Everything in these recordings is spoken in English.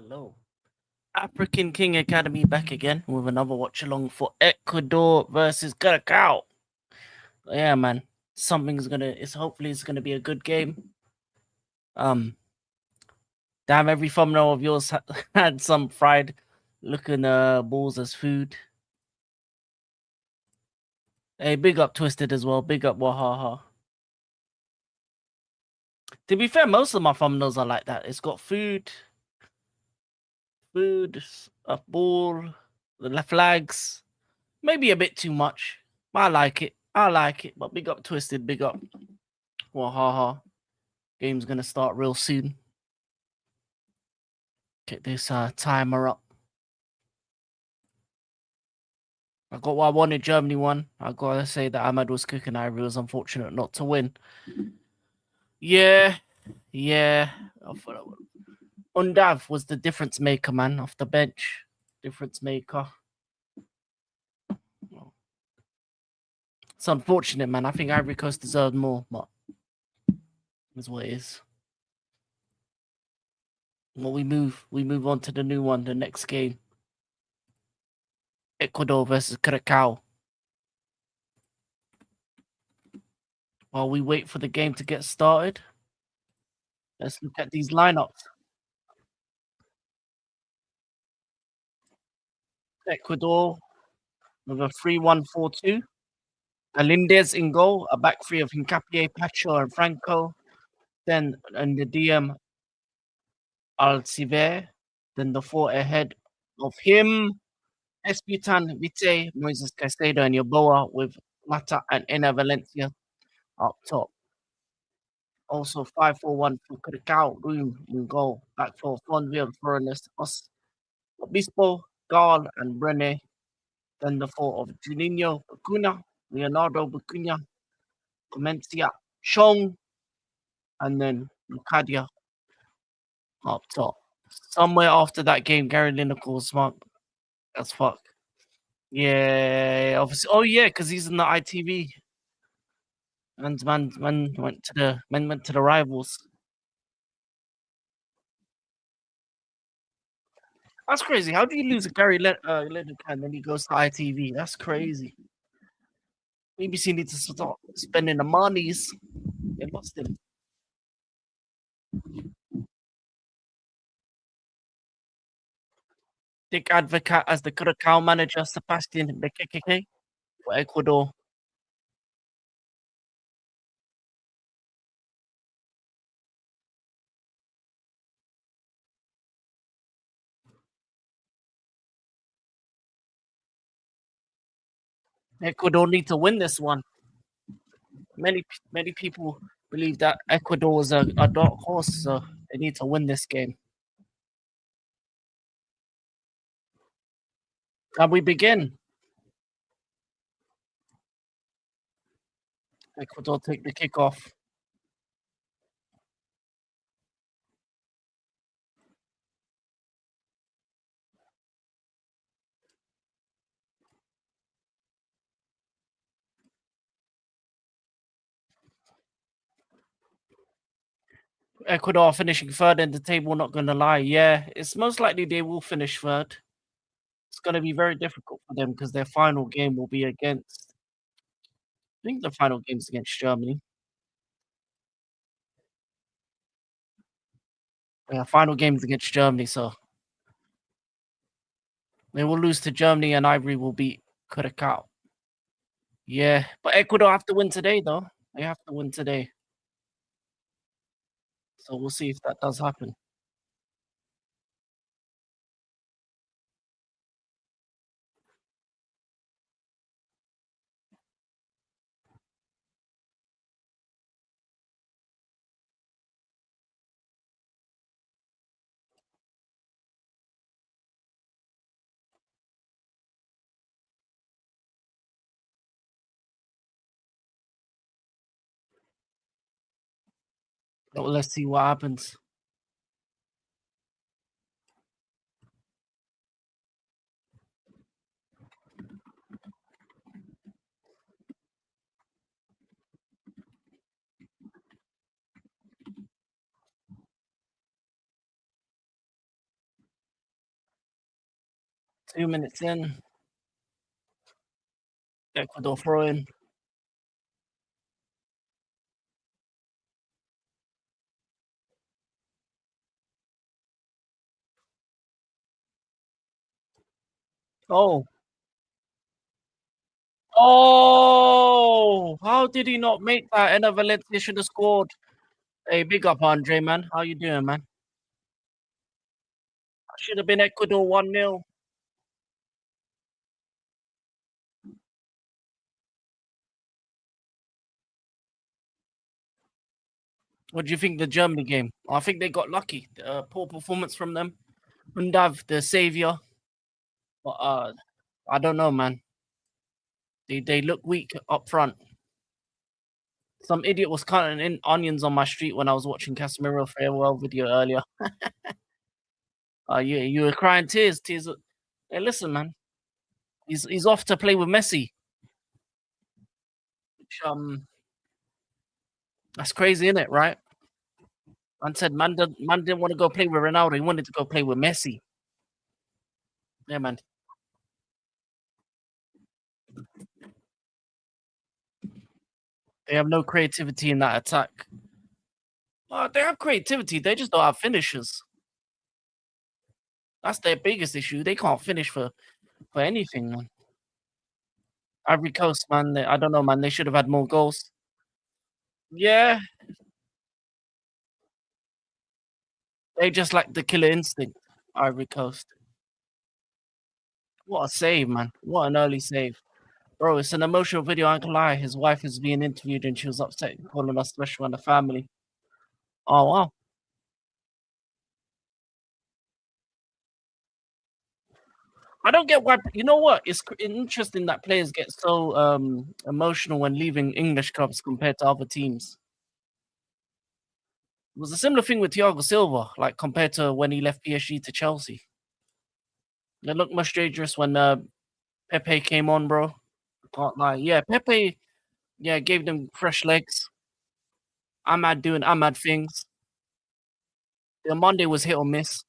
Hello. African King Academy back again with another watch along for Ecuador versus Curacao. Yeah, man. Hopefully it's gonna be a good game. Damn, every thumbnail of yours had some fried looking balls as food. Hey, big up Twisted as well. Big up Wahaha. To be fair, most of my thumbnails are like that. It's got food, a ball, the flags. Maybe a bit too much. I like it. But big up Twisted, big up. Wahaha. Game's gonna start real soon. Get this timer up. I got what I wanted. Germany won. I gotta say that Ahmad was cooking. Ivory was unfortunate not to win. Yeah. Undav was the difference maker, man, off the bench. Difference maker. It's unfortunate, man. I think Ivory Coast deserved more, but it's what it is. Well, we move on to the new one, the next game. Ecuador versus Curacao. While we wait for the game to get started, let's look at these lineups. Ecuador with a 3-1-4-2. Alindez in goal, a back three of Hincapié, Pacho, and Franco. Then in the DM, Alciver. Then the four ahead of him, Esputan, Vite, Moises Caicedo, and Yeboah with Mata and Ena Valencia up top. Also 5-4-1 for Curacao, Room in goal. Back four, Fonville, Florines, Obispo, Gal, and Brene. Then the four of Juninho, Bacuna, Leonardo Bacuna, Comencia, Chong, and then Lucadia up top. Somewhere after that game, Gary Lineker was smart as fuck. Yeah, obviously. Oh yeah, because he's in the ITV. And man went to the rivals. That's crazy. How do you lose a Gary Lineker and then he goes to ITV? That's crazy. BBC needs to start spending the monies. They lost him. Dick Advocat as the Curacao manager, Sebastian Bekeke for Ecuador. Ecuador need to win this one. Many people believe that Ecuador is a dark horse, so they need to win this game. And we begin. Ecuador take the kickoff. Ecuador finishing third in the table, not gonna lie. Yeah, it's most likely they will finish third. It's gonna be very difficult for them because their final game will be against, I think the final game's against Germany. Yeah, final game's against Germany, so they will lose to Germany and Ivory will beat Curacao. Yeah, but Ecuador have to win today though. They have to win today. So we'll see if that does happen. But let's see what happens. Two minutes in, Ecuador throwing. Oh, oh! How did he not make that? Enner Valencia should have scored. Hey, big up, Andre, man. How you doing, man? Should have been Ecuador 1-0. What do you think the Germany game? I think they got lucky. Poor performance from them. Undav, the savior. But I don't know, man. They look weak up front. Some idiot was cutting in onions on my street when I was watching Casemiro farewell video earlier. You were crying tears. Hey, listen, man. He's off to play with Messi. Which that's crazy, isn't it? Right? Man said man didn't want to go play with Ronaldo. He wanted to go play with Messi. Yeah, man. They have no creativity in that attack. They have creativity. They just don't have finishers. That's their biggest issue. They can't finish for anything, man. Ivory Coast, man. I don't know, man. They should have had more goals. Yeah, they just like the killer instinct. Ivory Coast. What a save, man. What an early save. Bro, it's an emotional video, I can't lie. His wife is being interviewed and she was upset calling us special and the family. Oh wow. I don't get why. You know what? It's interesting that players get so emotional when leaving English clubs compared to other teams. It was a similar thing with Thiago Silva, like compared to when he left PSG to Chelsea. It looked much dangerous when Pepe came on, bro. Can't lie. Yeah, Pepe, yeah, gave them fresh legs. Ahmad doing Ahmad things. The Monday was hit or miss.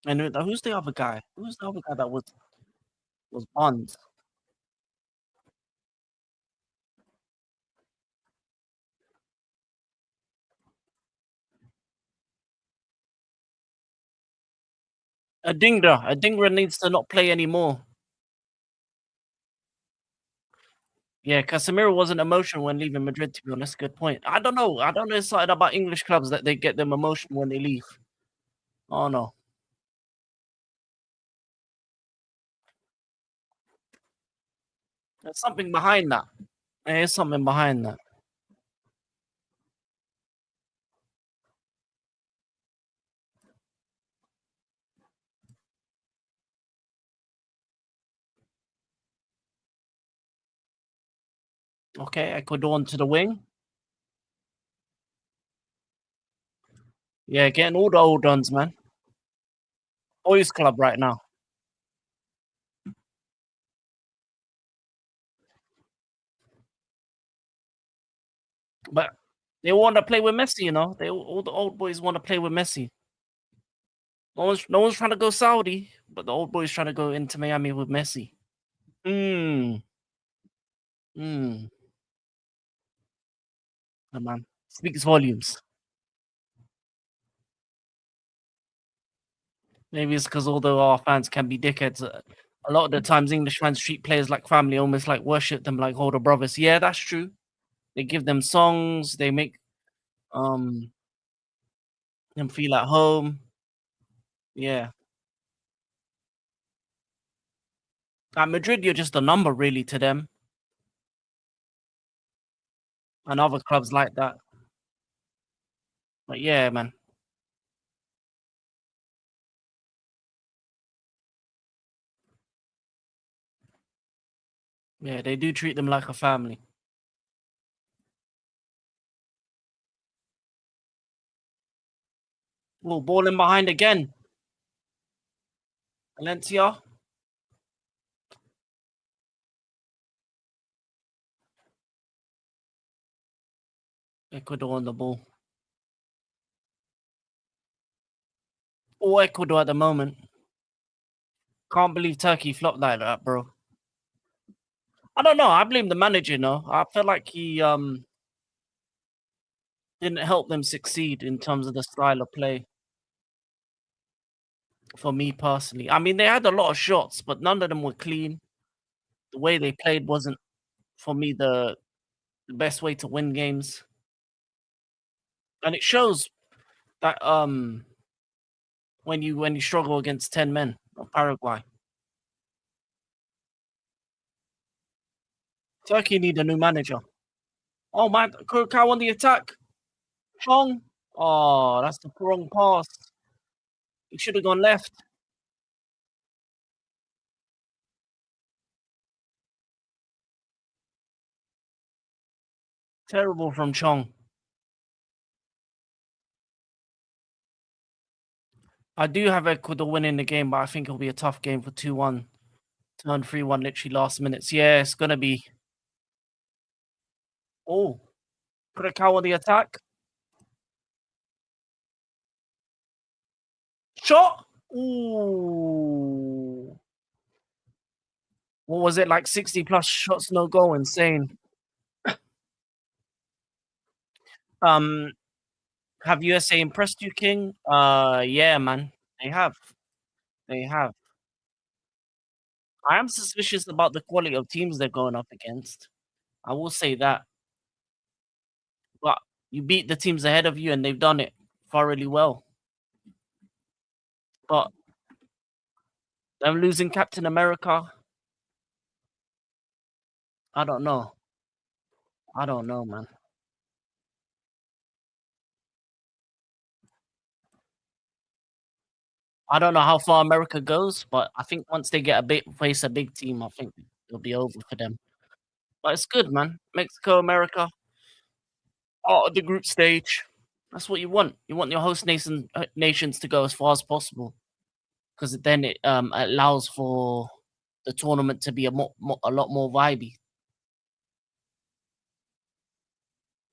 And who's the other guy? Who's the other guy that was Bond? Adingra needs to not play anymore. Yeah, Casemiro wasn't emotional when leaving Madrid, to be honest. Good point. I don't know. I don't know something about English clubs that they get them emotional when they leave. Oh no. There's something behind that. There is something behind that. Okay, Ecuador onto the wing. Yeah, getting all the old ones, man. Boys club right now. But they want to play with Messi, you know. All the old boys want to play with Messi. No one's trying to go Saudi, but the old boys trying to go into Miami with Messi. Hmm. Hmm. Man, speaks volumes. Maybe it's because although our fans can be dickheads, a lot of the times English fans treat players like family, almost like worship them like older brothers. Yeah, that's true. They give them songs. They make um them feel at home. Yeah. At Madrid, you're just a number really to them and other clubs like that. But yeah, man. Yeah, they do treat them like a family. Oh, ball in behind again. Valencia. Ecuador on the ball. All Ecuador at the moment. Can't believe Turkey flopped like that, bro. I don't know. I blame the manager, no. I feel like he didn't help them succeed in terms of the style of play for me personally. I mean, they had a lot of shots, but none of them were clean. The way they played wasn't for me the best way to win games. And it shows that when you struggle against 10 men of Paraguay. Turkey need a new manager. Oh man, Curacao on the attack. Chong. Oh, that's the wrong pass. He should have gone left. Terrible from Chong. I do have Ecuador winning the game, but I think it'll be a tough game for 2-1. Turn 3-1 literally last minutes. Yeah, it's gonna be. Oh, Curacao on the attack. Shot. Ooh. What was it like 60 plus shots, no goal? Insane. Um, have USA impressed you, King? Yeah, man. They have. They have. I am suspicious about the quality of teams they're going up against. I will say that. But you beat the teams ahead of you and they've done it thoroughly well. But them losing Captain America, I don't know. I don't know, man. I don't know how far America goes, but I think once they get a big face a big team, I think it'll be over for them. But it's good, man. Mexico, America, out of the group stage. That's what you want. You want your host nations to go as far as possible because then it allows for the tournament to be a lot more vibey.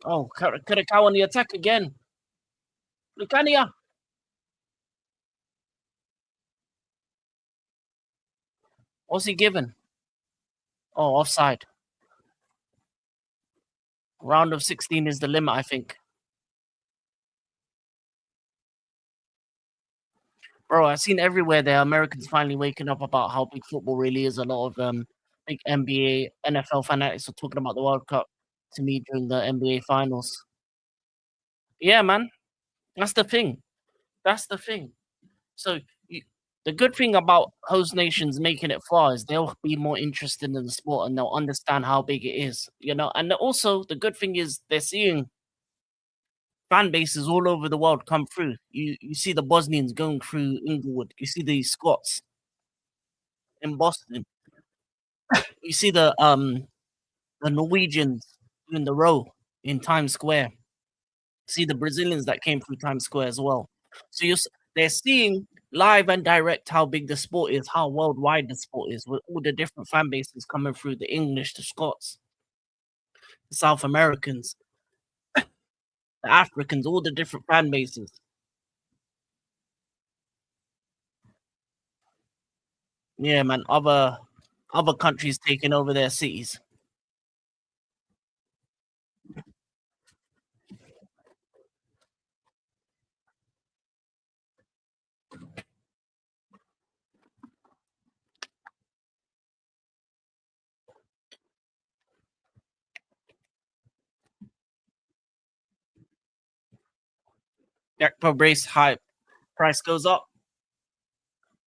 Oh, Curacao on the attack again. Lucania. What's he given? Oh, offside. Round of 16 is the limit, I think. Bro, I've seen everywhere there Americans finally waking up about how big football really is. A lot of big NBA, NFL fanatics are talking about the World Cup to me during the NBA finals. Yeah, man. That's the thing. That's the thing. So you The good thing about host nations making it far is they'll be more interested in the sport and they'll understand how big it is, you know. And also the good thing is they're seeing fan bases all over the world come through. You see the Bosnians going through Inglewood. You see the Scots in Boston. You see the Norwegians doing the row in Times Square. See the Brazilians that came through Times Square as well. So they're seeing live and direct how big the sport is, how worldwide the sport is, with all the different fan bases coming through the English, the Scots, the South Americans, the Africans, all the different fan bases. Yeah, man. Other countries taking over their cities. Gakpo brace hype. Price goes up.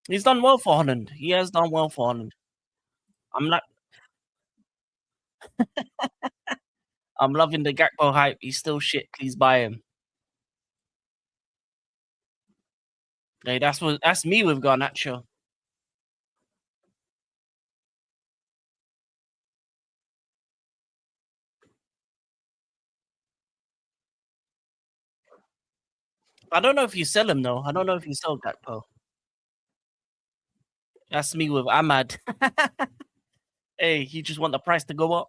He's done well for Holland. He has done well for Holland. I'm not. I'm loving the Gakpo hype. He's still shit. Please buy him. Hey, that's me with Garnacho. I don't know if you sell him though. I don't know if you sell Gakpo. That's me with Ahmad. Hey, he just want the price to go up.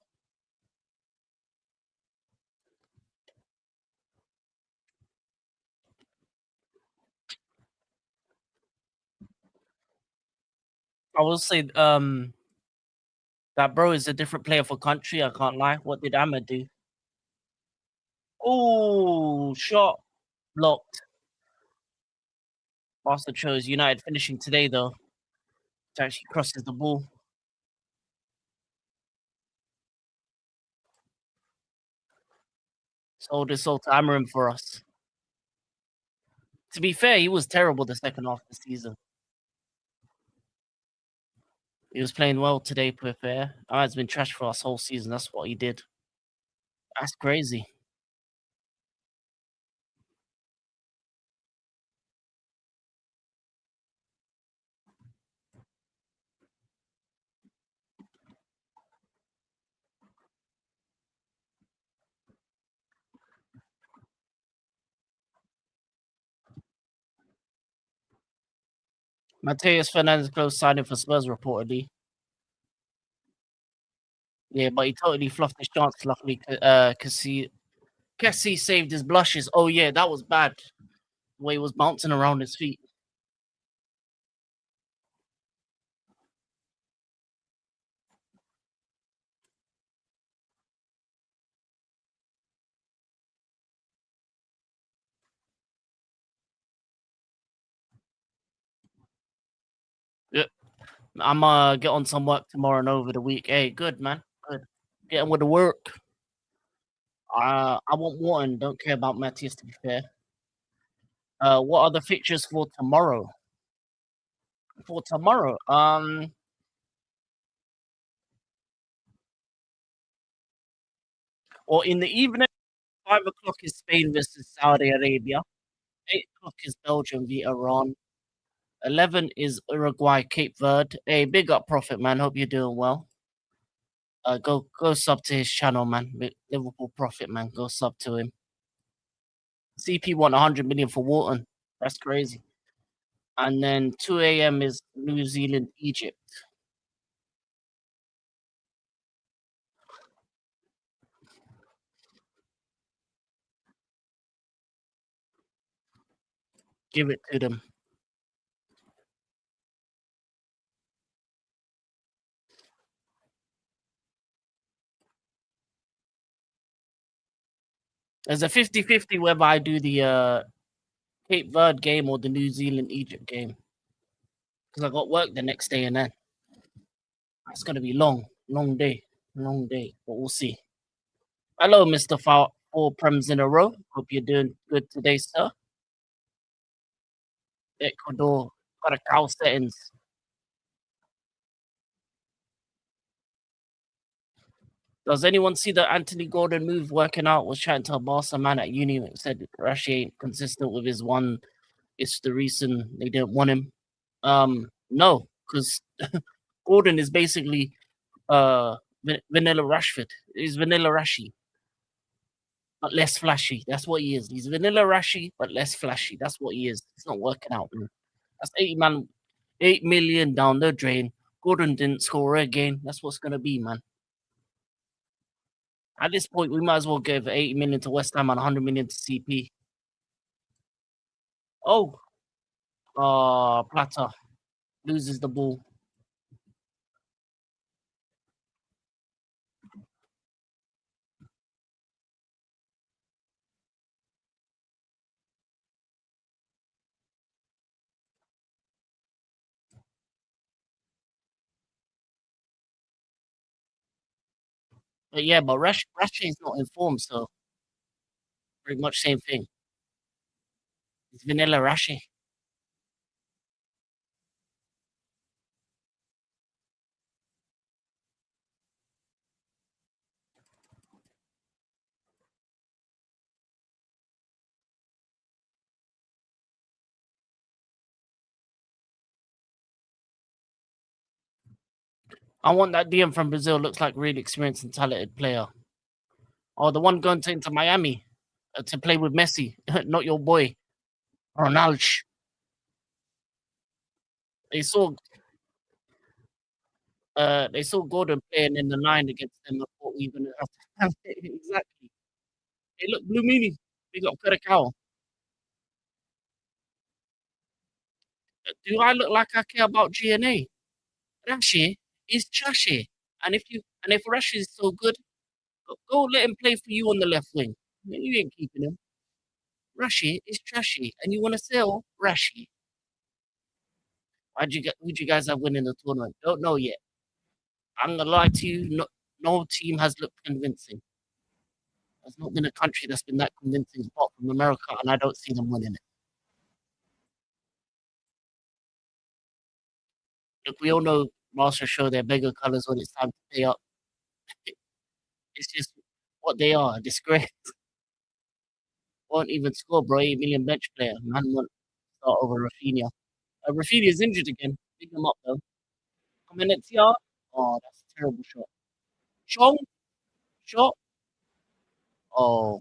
I will say, that bro is a different player for country. I can't lie. What did Ahmad do? Oh, shot blocked. Bastard chose United finishing today though. It actually crosses the ball. Sold his soul to Amarim for us. To be fair, he was terrible the second half of the season. He was playing well today, to be fair. Ahmad's been trash for us whole season. That's what he did. That's crazy. Mateus Fernandez close signing for Spurs reportedly. Yeah, but he totally fluffed his chance, luckily, because Kessie saved his blushes. Oh yeah, that was bad. The way he was bouncing around his feet. Yeah, I'm get on some work tomorrow and over the week. Hey, good man, good. Getting with the work. I want Wharton. Don't care about Matthias, to be fair. What are the fixtures for tomorrow? For tomorrow, or in the evening, 5 o'clock is Spain versus Saudi Arabia. 8 o'clock is Belgium v Iran. 11 is Uruguay Cape Verde. Hey, big up Prophet, man. Hope you're doing well. Go sub to his channel, man. Liverpool Prophet, man. Go sub to him. CP want 100 million for Wharton. That's crazy. And then 2 a.m. is New Zealand Egypt. Give it to them. There's a 50-50 whether I do the Cape Verde game or the New Zealand Egypt game. Because I got work the next day and then. It's gonna be long day. Long day. But we'll see. Hello, Mr. 4 prems in a row. Hope you're doing good today, sir. Ecuador Curacao settings. Does anyone see the Anthony Gordon move working out? Was chatting to a Barca man at uni and said Rashi ain't consistent with his one. It's the reason they didn't want him. No, because Gordon is basically vanilla Rashford. He's vanilla Rashi, but less flashy. That's what he is. He's vanilla Rashi, but less flashy. That's what he is. It's not working out, man. That's 8 million down the drain. Gordon didn't score again. That's what's gonna be, man. At this point, we might as well give 80 million to West Ham and 100 million to CP. Oh, Plata loses the ball. But yeah, but Rashi is not informed, so pretty much same thing. It's vanilla Rashi. I want that DM from Brazil. Looks like really experienced and talented player. Oh, the one going to into Miami to play with Messi, not your boy Ronaldo. They saw they saw Gordon playing in the nine against them. I thought we were gonna have to have it. Exactly. Hey, look, Blue Meanie. We got Curacao. Do I look like I care about GNA? Rashi is trashy. And if Rashi is so good, go let him play for you on the left wing. You ain't keeping him. Rashi is trashy, and you want to sell Rashi. Who'd you guys have winning the tournament? Don't know yet. I'm gonna lie to you. No team has looked convincing. There's not been a country that's been that convincing apart from America, and I don't see them winning it. Look, we all know Masters show their bigger colours when it's time to pay up. It's just what they are. A disgrace. Won't even score, bro. 8 million bench player. Man won't start over Rafinha. Rafinha's injured again. Pick him up though. Comenetia. Oh, that's a terrible shot. Chong shot. Oh,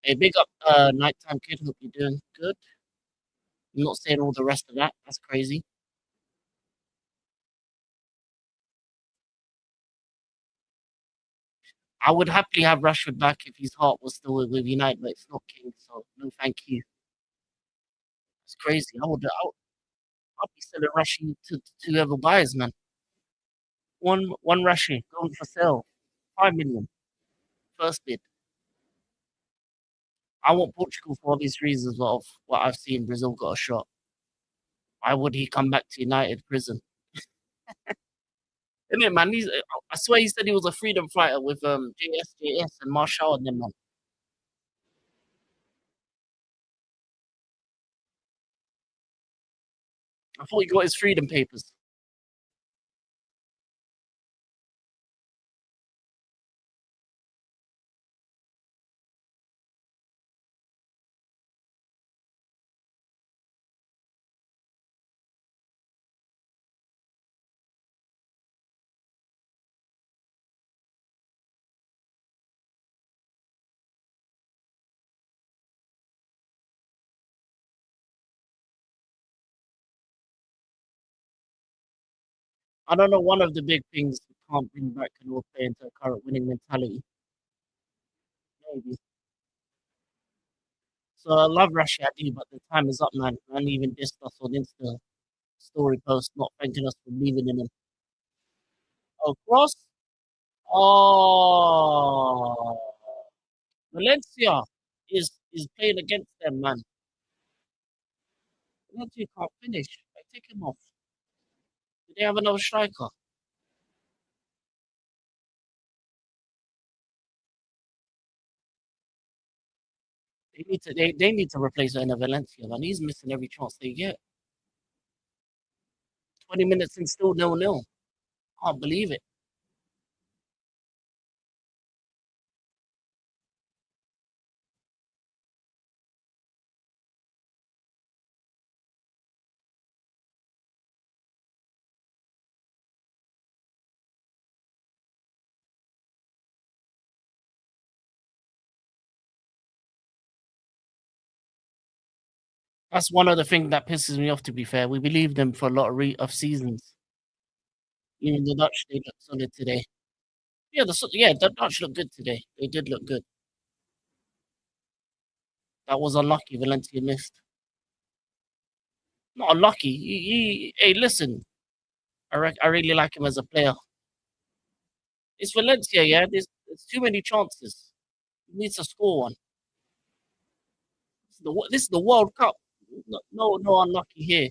hey, big up, nighttime kid. Hope you're doing good. I'm not saying all the rest of that. That's crazy. I would happily have Rashford back if his heart was still with United, but it's not King. So no, thank you. It's crazy. I'll be selling Rashford to whoever buys, man. One Rashford going for sale, 5 million first bid. I want Portugal for obvious reasons of what I've seen. Brazil got a shot. Why would he come back to United prison? Isn't it, man? I swear he said he was a freedom fighter with JS and Marshall and them, man. I thought he got his freedom papers. I don't know. One of the big things we can't bring back and will play into a current winning mentality. Maybe. So I love Russia, I do, but the time is up, man. And even dissed us on Insta story post, not thanking us for believing in him. Oh, cross. Oh, Valencia is playing against them, man. Valencia can't finish. Like, take him off. Do they have another striker? They need to replace Enner Valencia, man. He's missing every chance they get. 20 minutes and still 0-0. Can't believe it. That's one of the things that pisses me off, to be fair. We believed them for a lot of seasons. Even the Dutch, they look solid today. Yeah, the Dutch look good today. They did look good. That was unlucky. Valencia missed. Not unlucky. Hey, listen. I really like him as a player. It's Valencia, yeah. There's too many chances. He needs to score one. This is the World Cup. No unlucky here.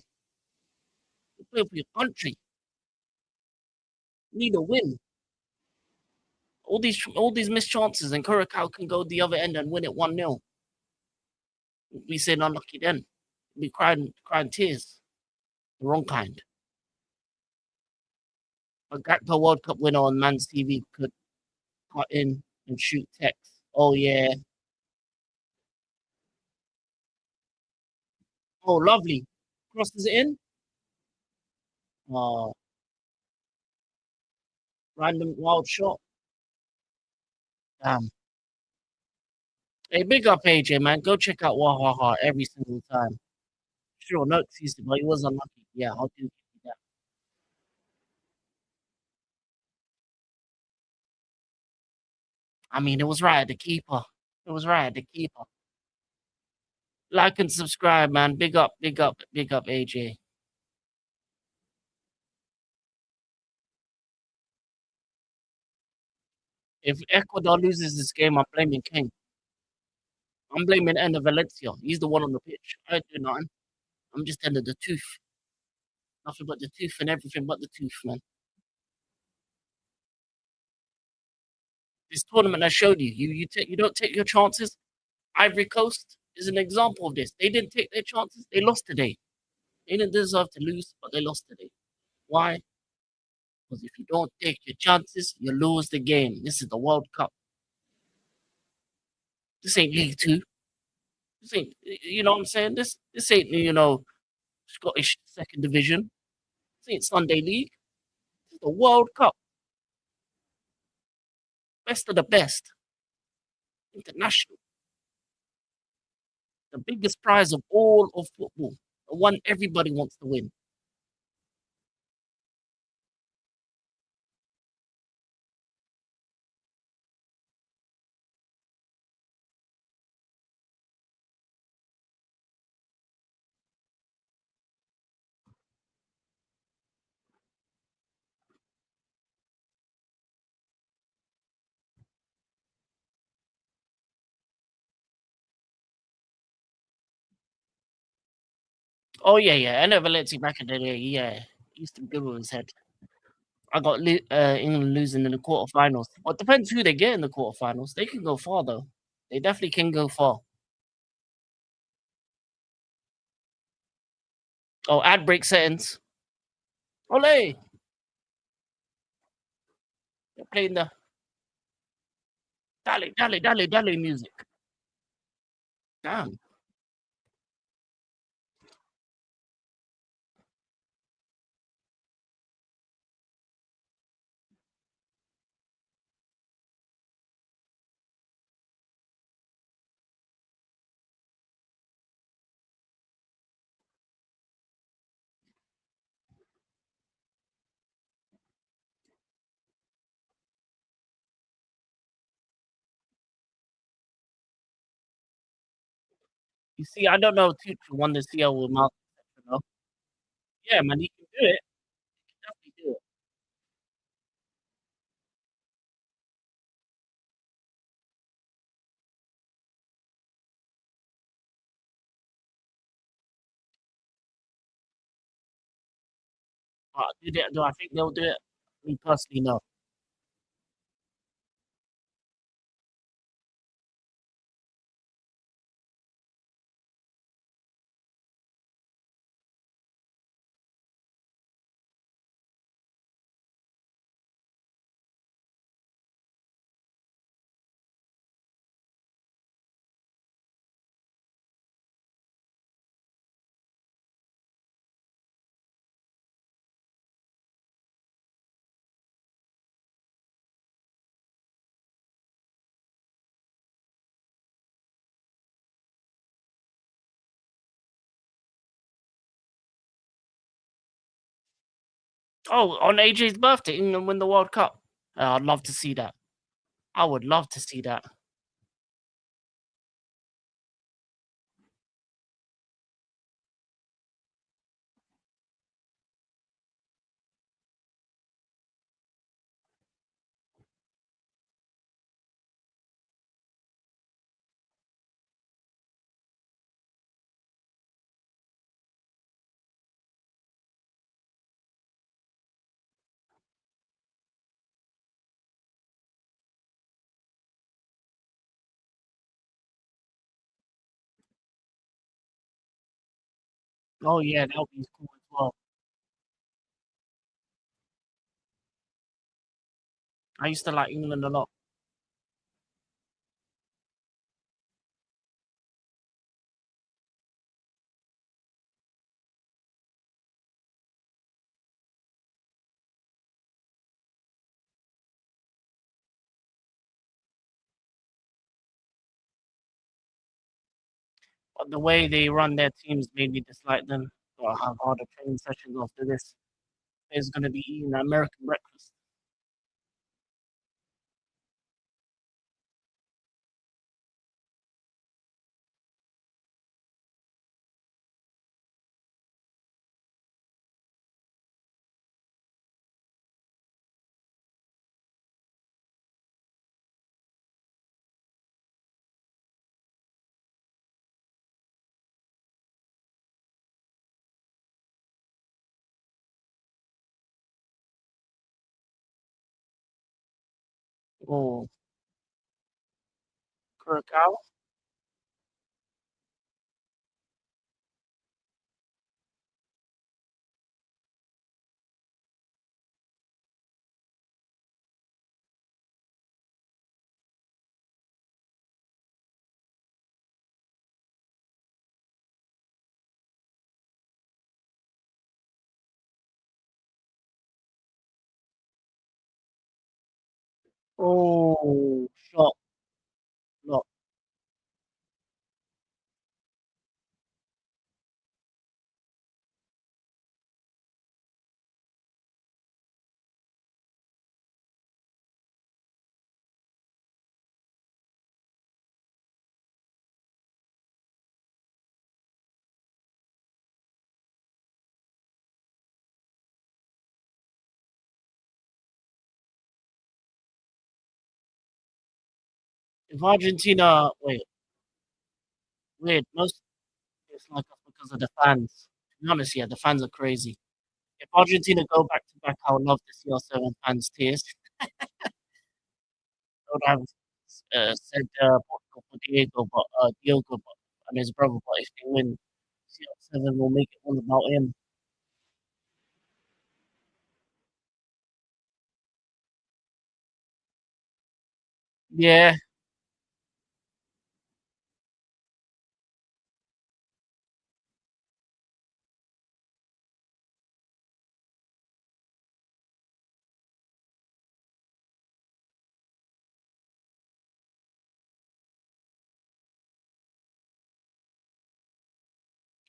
You play for your country. You need a win. All these missed chances, and Curacao can go the other end and win it 1-0. We say unlucky then. We crying tears. The wrong kind. A Gakpo World Cup winner on Man's TV could cut in and shoot text. Oh yeah. Oh lovely. Crosses it in. Oh, random wild shot. Damn. Hey, big up AJ, man. Go check out Wahaha every single time. Sure, no excuse, but he was unlucky. Yeah, I'll do that. I mean, it was right at the keeper. It was right at the keeper. Like and subscribe, man. Big up, AJ. If Ecuador loses this game, I'm blaming King. I'm blaming Ender Valencia. He's the one on the pitch. I ain't do nothing. I'm just under the tooth. Nothing but the tooth and everything but the tooth, man. This tournament I showed you, you don't take your chances. Ivory Coast is an example of this. They didn't take their chances. They lost today. They didn't deserve to lose, but they lost today. Why? Because if you don't take your chances, you lose the game. This is the World Cup. This ain't League Two. This ain't, you know what I'm saying? This ain't, Scottish Second Division. This ain't Sunday League. This is the World Cup. Best of the best. International. The biggest prize of all of football. The one everybody wants to win. Oh yeah, yeah. I never let you back in the day. Yeah, he used to be good with his head. I got England losing in the quarterfinals. Well, it depends who they get in the quarterfinals. They can go far though. They definitely can go far. Oh, ad break settings. Ole! They're playing the dale music. Damn. You see, I don't know Tuchel won the CL with Mark. You know? Yeah, man, he can do it. He can definitely do it. But do I think they'll do it? Me personally, no. Oh, on AJ's birthday, England win the World Cup. I'd love to see that. I would love to see that. Oh yeah, that would be cool as well. I used to like England a lot. But the way they run their teams made me dislike them. So I have harder training sessions after this. It's gonna be eating American breakfast. Oh, Curacao. Oh, shot, lot. If Argentina, wait, most dislike us because of the fans. To be honest, yeah, the fans are crazy. If Argentina go back to back, I would love to see our seven fans tears. I would have said Portugal for Diogo, but and his brother. But if they win, CR7 will make it all about him. Yeah.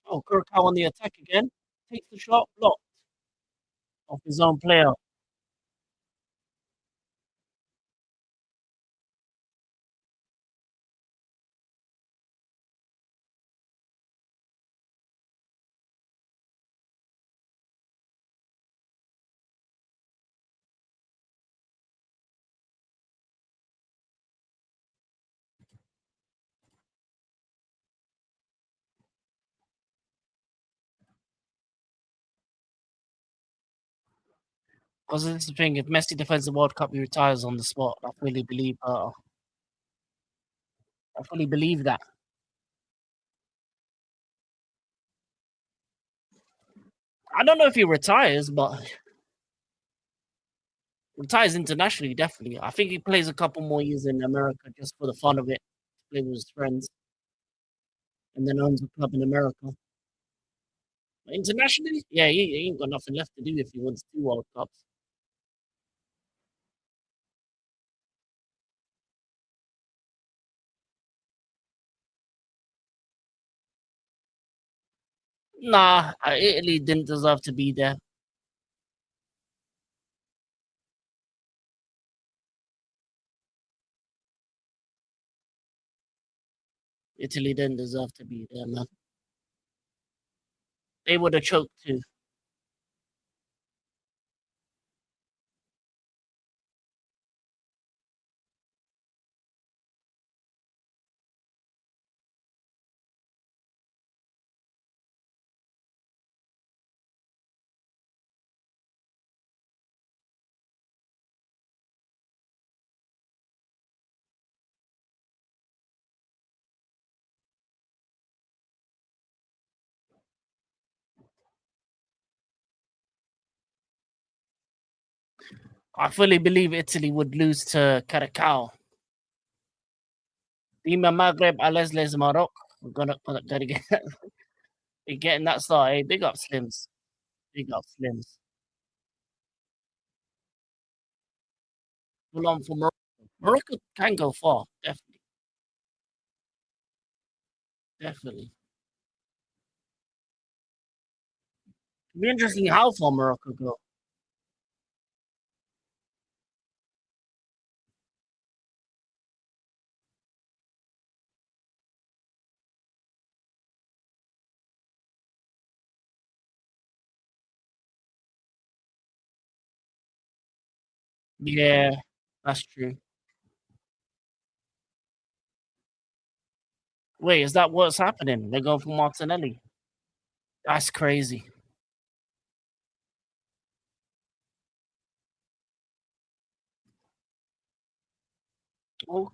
Oh, Curacao on the attack again. Takes the shot, blocked off his own player. Because this is the thing, if Messi defends the World Cup, he retires on the spot. I fully believe that. I don't know if he retires, but retires internationally, definitely. I think he plays a couple more years in America just for the fun of it, play with his friends, and then owns a club in America. But internationally, yeah, he ain't got nothing left to do if he wins two World Cups. Nah, Italy didn't deserve to be there. Italy didn't deserve to be there, man. They would have choked too. I fully believe Italy would lose to Curacao. Dima Maghreb, Alesles Maroc. We're gonna get be getting that start. Hey, big up Slims. Big up Slims. Full on for Morocco. Morocco can go far. Definitely. Definitely. It'd be interesting how far Morocco go. Yeah, that's true. Wait, is that what's happening? They're going for Martinelli. That's crazy. Oh,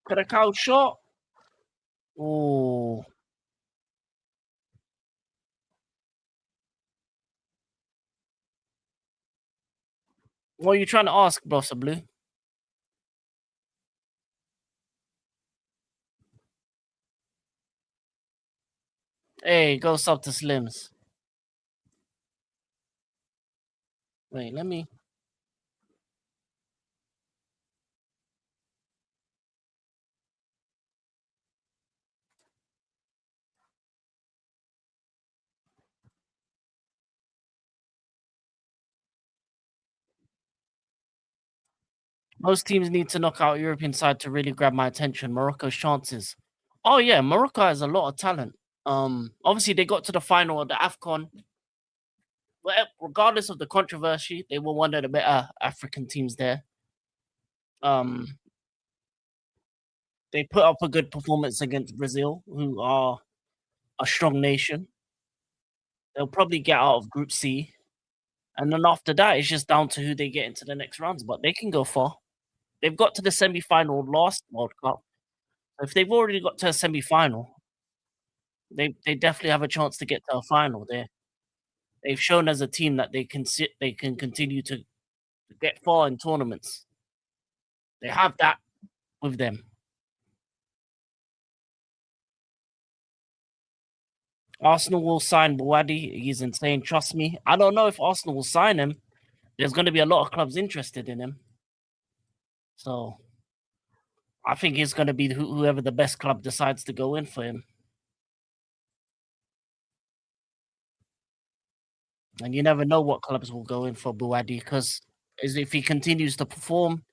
Curacao shot. Oh, what are you trying to ask, Bossa Blue? Hey, go sub to Slims. Wait, let me. Most teams need to knock out European side to really grab my attention. Morocco's chances. Oh yeah, Morocco has a lot of talent. Obviously they got to the final of the AFCON. But regardless of the controversy, they were one of the better African teams there. Um, they put up a good performance against Brazil, who are a strong nation. They'll probably get out of Group C, and then after that, it's just down to who they get into the next rounds. But they can go far. They've got to the semi-final last World Cup. If they've already got to a semi-final, they definitely have a chance to get to a final. They've shown as a team that they can continue to get far in tournaments. They have that with them. Arsenal will sign Bouadi. He's insane. Trust me. I don't know if Arsenal will sign him. There's going to be a lot of clubs interested in him. So I think he's going to be whoever the best club decides to go in for him. And you never know what clubs will go in for Bouadi because if he continues to perform,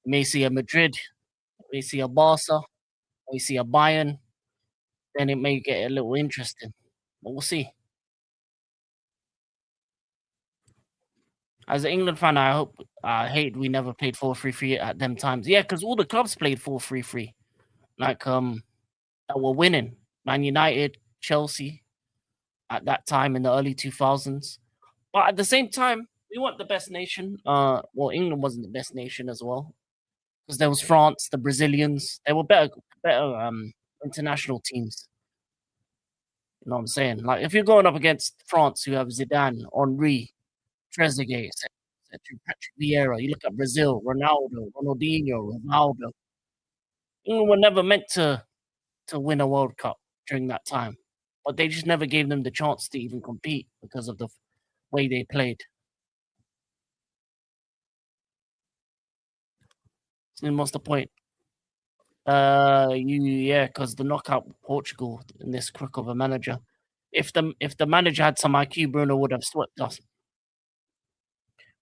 you may see a Madrid, you may see a Barca, you may see a Bayern, then it may get a little interesting. But we'll see. As an England fan, I hate we never played 4-3-3 at them times. Yeah, because all the clubs played 4-3-3. Like that were winning. Man United, Chelsea at that time in the early 2000s. But at the same time, we weren't the best nation. Well, England wasn't the best nation as well. Because there was France, the Brazilians. They were better international teams. You know what I'm saying? Like if you're going up against France, who have Zidane, Henri, Trezeguet, Patrick Vieira. You look at Brazil, Ronaldo, Ronaldinho, Ronaldo. England were never meant to win a World Cup during that time, but they just never gave them the chance to even compete because of the way they played. So what's the point? Yeah, because the knockout Portugal in this crook of a manager. If the manager had some IQ, Bruno would have swept us.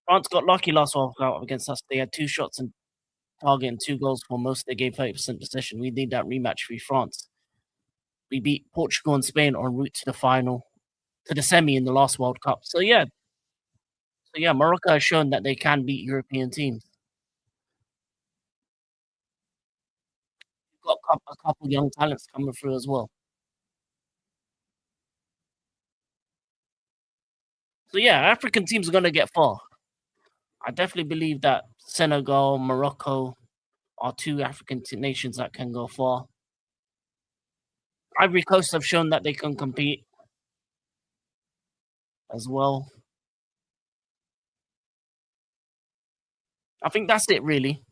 France got lucky last World Cup against us. They had 2 shots and target and 2 goals for most. They gave 30% possession. We need that rematch for France. we beat Portugal and Spain en route to the final, to the semi in the last World Cup. So yeah, Morocco has shown that they can beat European teams. Got a couple young talents coming through as well. So yeah, African teams are gonna get far. I definitely believe that Senegal, Morocco are two African nations that can go far. Ivory Coast have shown that they can compete as well. I think that's it really.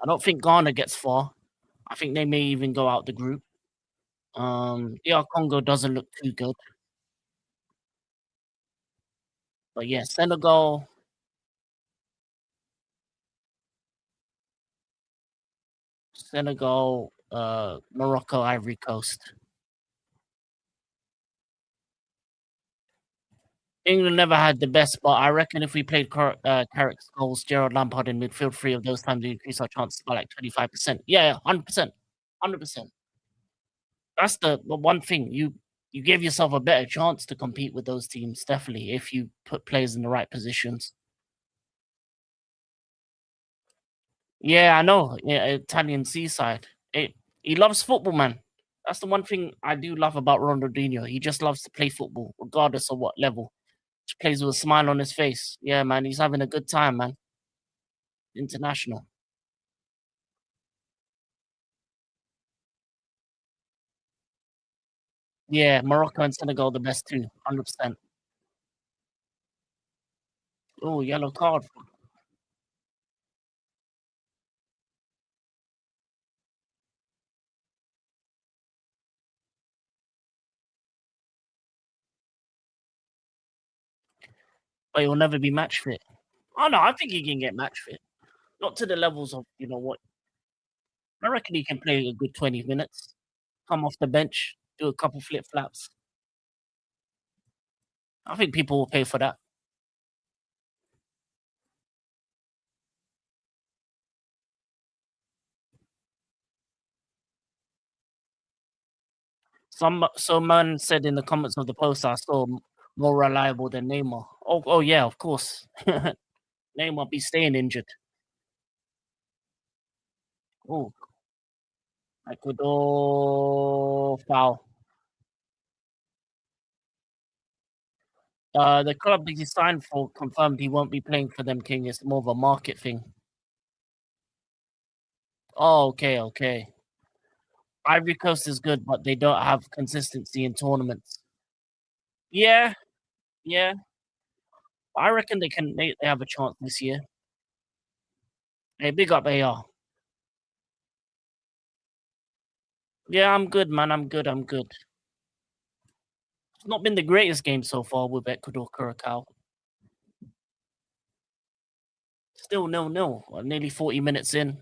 I don't think Ghana gets far. I think they may even go out the group. DR Congo doesn't look too good. But yeah, Senegal, Morocco, Ivory Coast. England never had the best, but I reckon if we played Carrick, Scholes, Gerald Lampard in midfield 3 of those times, we increase our chances by like 25%. Yeah, 100%. 100%. That's the one thing. You give yourself a better chance to compete with those teams, definitely, if you put players in the right positions. Yeah, I know. Yeah, Italian seaside. He loves football, man. That's the one thing I do love about Ronaldinho. He just loves to play football, regardless of what level. Just plays with a smile on his face. Yeah, man, he's having a good time, man. International. Yeah, Morocco and Senegal the best too, 100%. Oh, yellow card. But he'll never be match fit. Oh no, I think he can get match fit. Not to the levels of what. I reckon he can play a good 20 minutes. Come off the bench, do a couple flip flaps. I think people will pay for that. Some man said in the comments of the post I saw more reliable than Neymar. Oh yeah, of course. Neymar be staying injured. Oh, Ecuador foul. The club he signed for confirmed he won't be playing for them, King. It's more of a market thing. Oh, okay, okay. Ivory Coast is good, but they don't have consistency in tournaments. Yeah, yeah. I reckon they have a chance this year. Hey, big up AR. Yeah, I'm good, man. I'm good. I'm good. It's not been the greatest game so far with Ecuador Curacao. Still 0-0. Nearly 40 minutes in.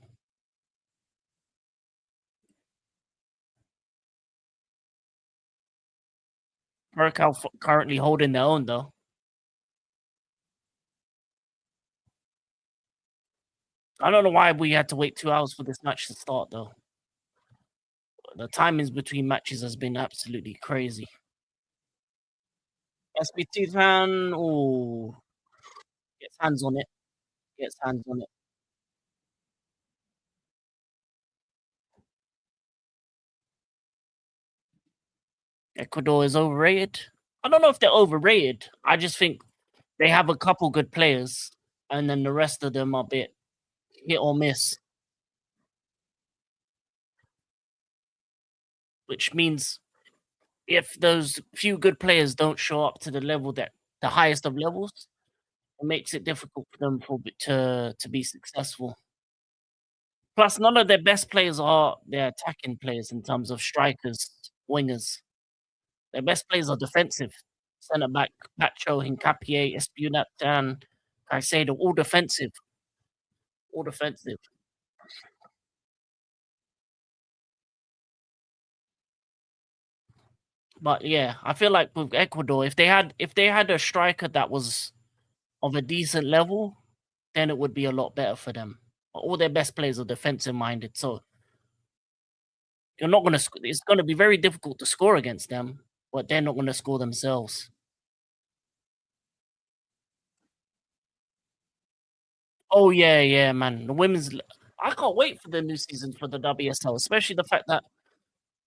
Curacao currently holding their own though. I don't know why we had to wait 2 hours for this match to start though. The timings between matches has been absolutely crazy. SBT fan, oh, gets hands on it. Gets hands on it. Ecuador is overrated. I don't know if they're overrated. I just think they have a couple good players, and then the rest of them are a bit hit or miss. Which means if those few good players don't show up to the level that the highest of levels, it makes it difficult for them to be successful. Plus, none of their best players are their attacking players in terms of strikers, wingers. Their best players are defensive. Centre back, Pacho, Hincapié, Espinatan, Caicedo, all defensive. All defensive. But yeah, I feel like with Ecuador, if they had a striker that was of a decent level, then it would be a lot better for them. But all their best players are defensive minded, so You're not gonna it's gonna be very difficult to score against them, but they're not gonna score themselves. Oh, yeah, yeah, man. The women's l I can't wait for the new season for the WSL, especially the fact that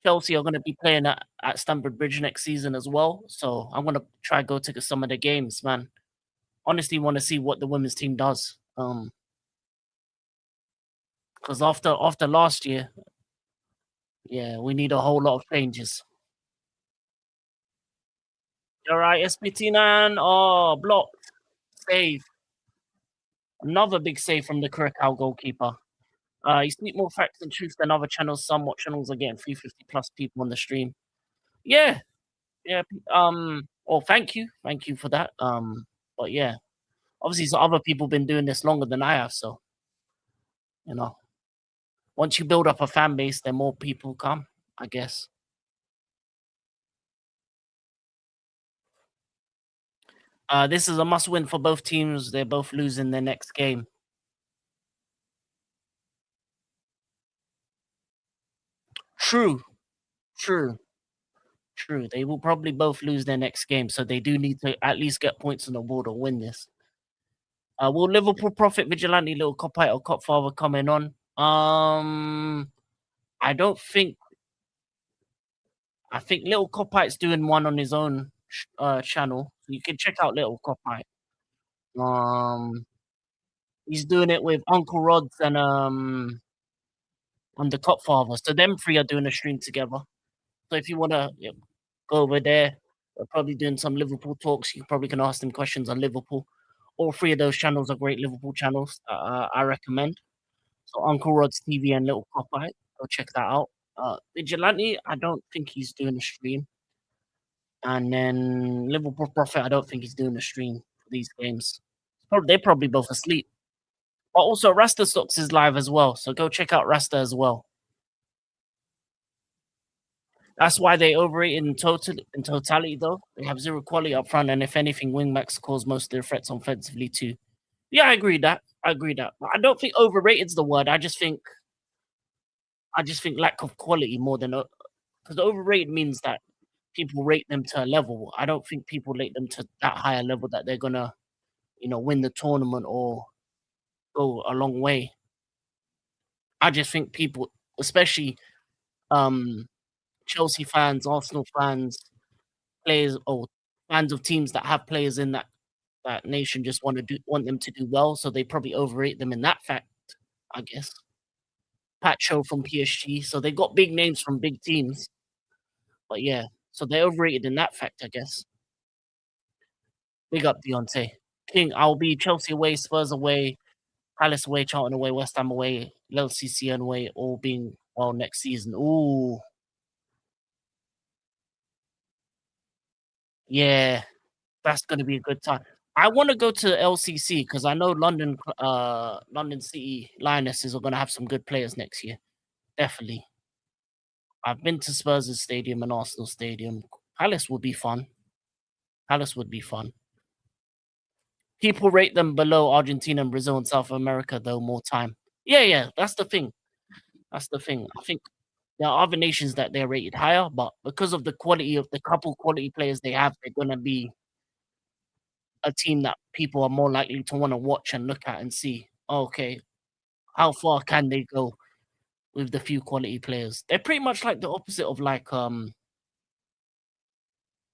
Chelsea are gonna be playing at Stamford Bridge next season as well, so I'm gonna try go to some of the games, man. Honestly wanna see what the women's team does, because after last year, yeah, we need a whole lot of changes. Alright, SPT9. Oh, blocked. Save. Another big save from the Curacao goalkeeper. You speak more facts and truth than other channels. Some what channels are getting 350 plus people on the stream. Yeah, yeah. Oh, thank you for that. But yeah, obviously, some other people been doing this longer than I have. So you know, once you build up a fan base, then more people come. I guess. This is a must win for both teams. They're both losing their next game. True, true, true. They will probably both lose their next game, so they do need to at least get points on the board or win this. Will Liverpool profit vigilante little copite or copfather coming on? I don't think. I think little copite's doing one on his own channel. You can check out little copite. Um, he's doing it with Uncle Rods and the copfather. So them three are doing a stream together. So if you wanna go over there, they're probably doing some Liverpool talks. You probably can ask them questions on Liverpool. All three of those channels are great Liverpool channels. I recommend. So Uncle Rod's TV and Little Popeye, go check that out. Vigilante, I don't think he's doing a stream. And then Liverpool Prophet, I don't think he's doing a stream for these games. They're probably both asleep. But also Rasta Stocks is live as well. So go check out Rasta as well. That's why they overrated in totality though. They have zero quality up front, and if anything, wingbacks cause most of their threats offensively too. Yeah, I agree that. I agree that. But I don't think overrated's the word. I just think lack of quality more than because overrated means that people rate them to a level. I don't think people rate them to that higher level that they're gonna, win the tournament or go a long way. I just think people, especially um Chelsea fans, Arsenal fans, players or fans of teams that have players in that nation just want them to do well, so they probably overrate them in that fact, I guess. Pacho from PSG, so they got big names from big teams, but yeah, so they're overrated in that fact, I guess. Big up Deontay. King, I'll be Chelsea away, Spurs away, Palace away, Charlton away, West Ham away, Lille CCN away, all being well next season. Ooh, yeah, that's gonna be a good time. I want to go to LCC because I know London City Lionesses are gonna have some good players next year. Definitely. I've been to Spurs' stadium and Arsenal stadium. Palace would be fun. Palace would be fun. People rate them below Argentina and Brazil and South America though more time. Yeah, yeah, that's the thing. That's the thing. I think there are other nations that they're rated higher, but because of the quality of the couple quality players they have, they're gonna be a team that people are more likely to want to watch and look at and see, okay, how far can they go with the few quality players? They're pretty much like the opposite of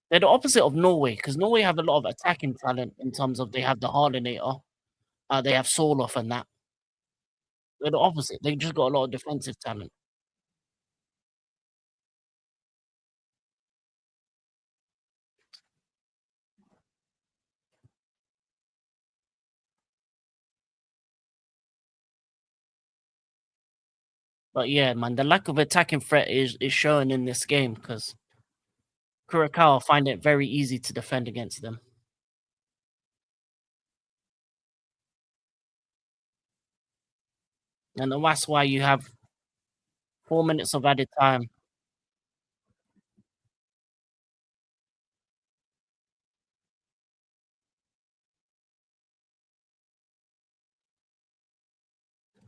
they're the opposite of Norway because Norway have a lot of attacking talent in terms of they have the Hardenator, they have Soloff and that. They're the opposite. They just got a lot of defensive talent. But yeah, man, the lack of attacking threat is showing in this game because Curacao find it very easy to defend against them. And that's why you have 4 minutes of added time.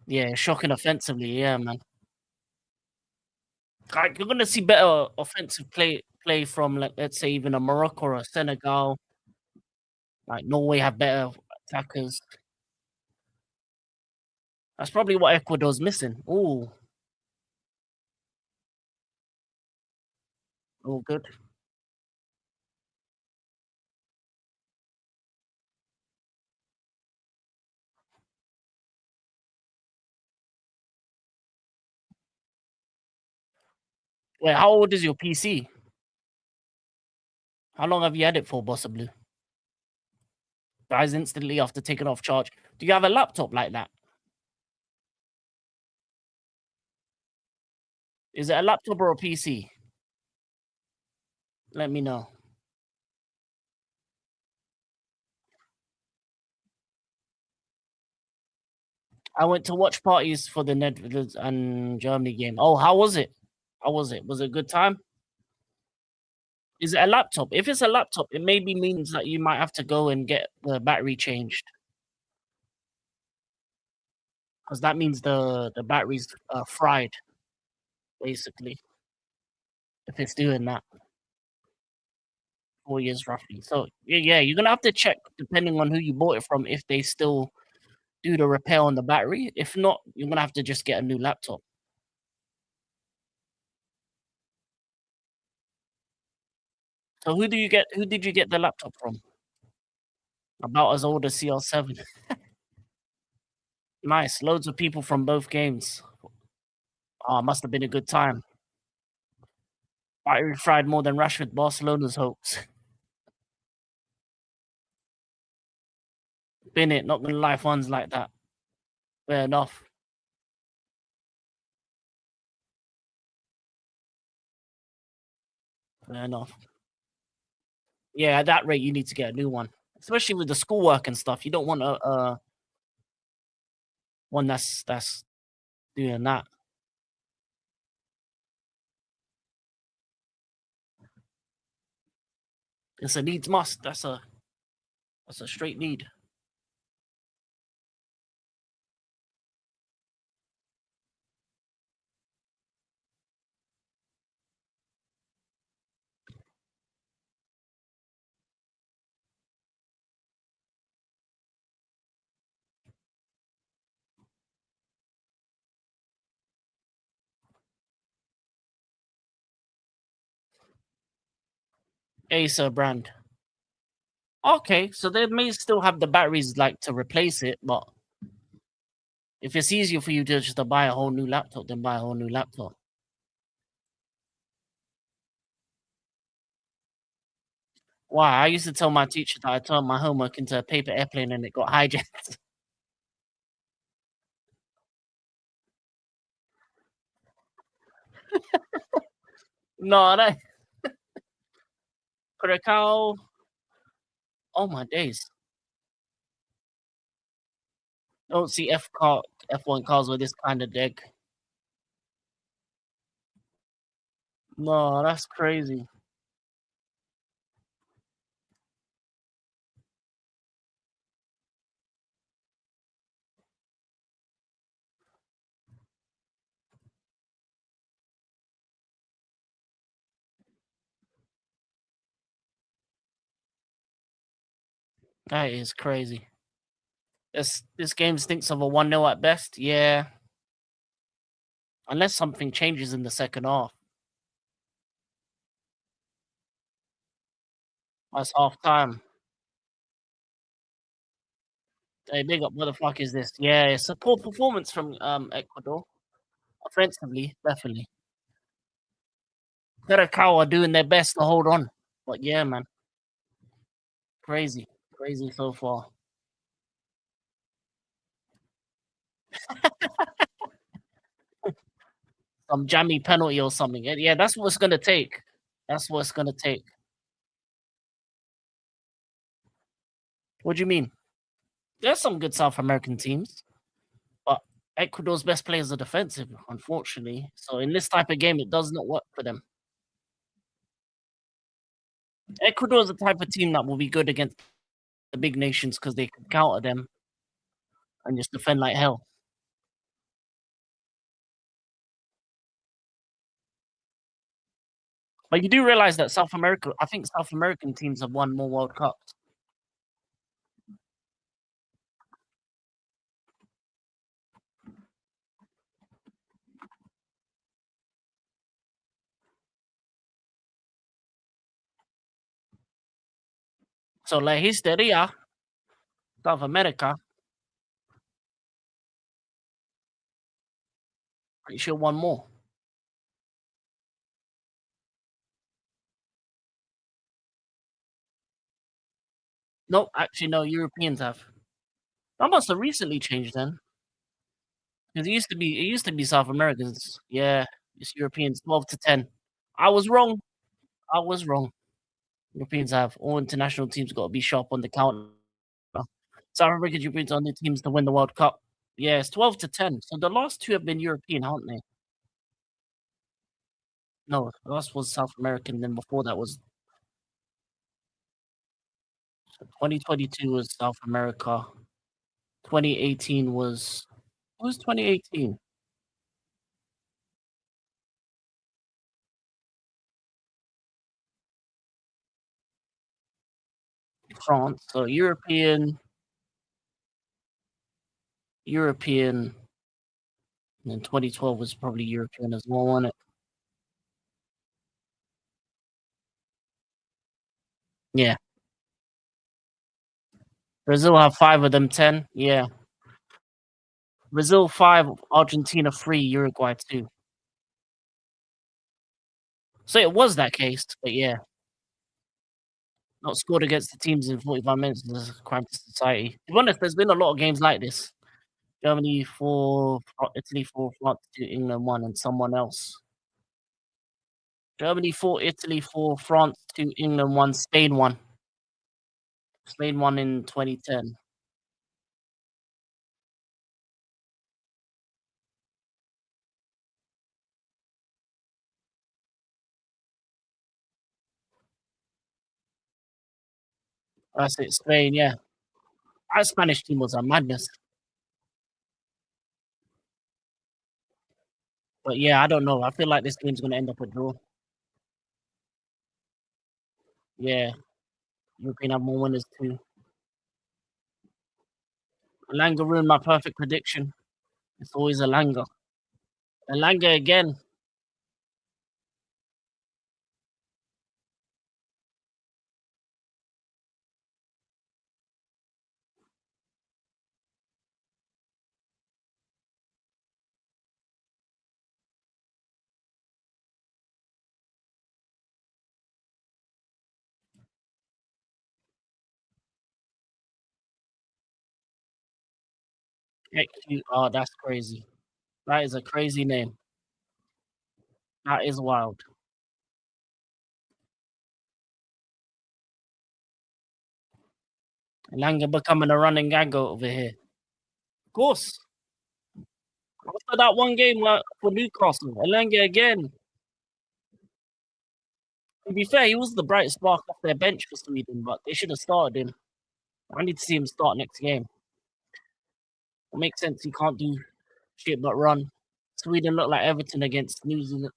Yeah, shocking offensively, yeah, man. Like, you're gonna see better offensive play from, like, let's say, even a Morocco or a Senegal. Like, Norway have better attackers. That's probably what Ecuador's missing. Ooh, all good. Wait, how old is your PC? How long have you had it for, Bossa Blue? Dies instantly after taking off charge. Do you have a laptop like that? Is it a laptop or a PC? Let me know. I went to watch parties for the Netherlands and Germany game. Oh, how was it? How was it? Was it a good time? Is it a laptop? If it's a laptop, it maybe means that you might have to go and get the battery changed, because that means the battery's fried, basically, if it's doing that. 4 years roughly. So yeah, you're gonna have to check depending on who you bought it from if they still do the repair on the battery. If not, you're gonna have to just get a new laptop. So who did you get the laptop from? About as old as CR7. Nice. Loads of people from both games. Oh, must have been a good time. Battery fried more than Rashford Barcelona's hopes. Been it, not gonna lie, fun's like that. Fair enough. Fair enough. Yeah, at that rate you need to get a new one. Especially with the schoolwork and stuff. You don't want a one that's doing that. It's a needs must. That's a straight need. Acer brand. Okay, so they may still have the batteries like to replace it, but if it's easier for you to just to buy a whole new laptop, then buy a whole new laptop. Why? I used to tell my teacher that I turned my homework into a paper airplane and it got hijacked. No, that Curacao. Oh my days. Don't see F1 cars with this kind of deck. No, that's crazy. That is crazy. This game stinks of a 1-0 at best. Yeah, unless something changes in the second half. That's half time. Hey, big up. What the fuck is this? Yeah, it's a poor performance from Ecuador. Offensively, definitely. Curacao are doing their best to hold on. But yeah, man, crazy. Crazy so far. Some jammy penalty or something. Yeah, that's what it's gonna take. That's what it's gonna take. What do you mean? There's some good South American teams, but Ecuador's best players are defensive, unfortunately. So in this type of game, it does not work for them. Ecuador is the type of team that will be good against the big nations because they can counter them and just defend like hell. But you do realize that I think South American teams have won more World Cups. So La Histeria, South America, pretty sure won more. Nope, actually no, Europeans have. That must have recently changed then. Because it used to be South Americans. Yeah, it's Europeans 12-10. I was wrong. I was wrong. Europeans have all international teams got to be sharp on the counter. South American Europeans are the teams to win the World Cup. Yeah, it's 12-10. So the last two have been European, haven't they? No, the last was South American. Then before that was 2022 was South America. 2018 was what was 2018? France. So European, and then 2012 was probably European as well, wasn't it? Yeah. Brazil have five of them, 10. Yeah. Brazil five, Argentina three, Uruguay two. So it was that case, but yeah, not scored against the teams in 45 minutes is a crime to society. To be honest, there's been a lot of games like this. Germany 4, Italy 4, France 2, England 1, and someone else. Germany 4, Italy 4, France 2, England 1, Spain 1. Spain won in 2010. That's it, Spain, yeah. That Spanish team was a madness. But yeah, I don't know. I feel like this game's gonna end up a draw. Yeah, European have more winners too. Elanga ruined my perfect prediction. It's always Elanga. Elanga again. Oh, that's crazy. That is a crazy name. That is wild. Elanga becoming a running gag over here. Of course. After that one game for Newcastle, Elanga again. To be fair, he was the bright spark off their bench for Sweden, but they should have started him. I need to see him start next game. It makes sense. He can't do shit but run. Sweden look like Everton against New Zealand,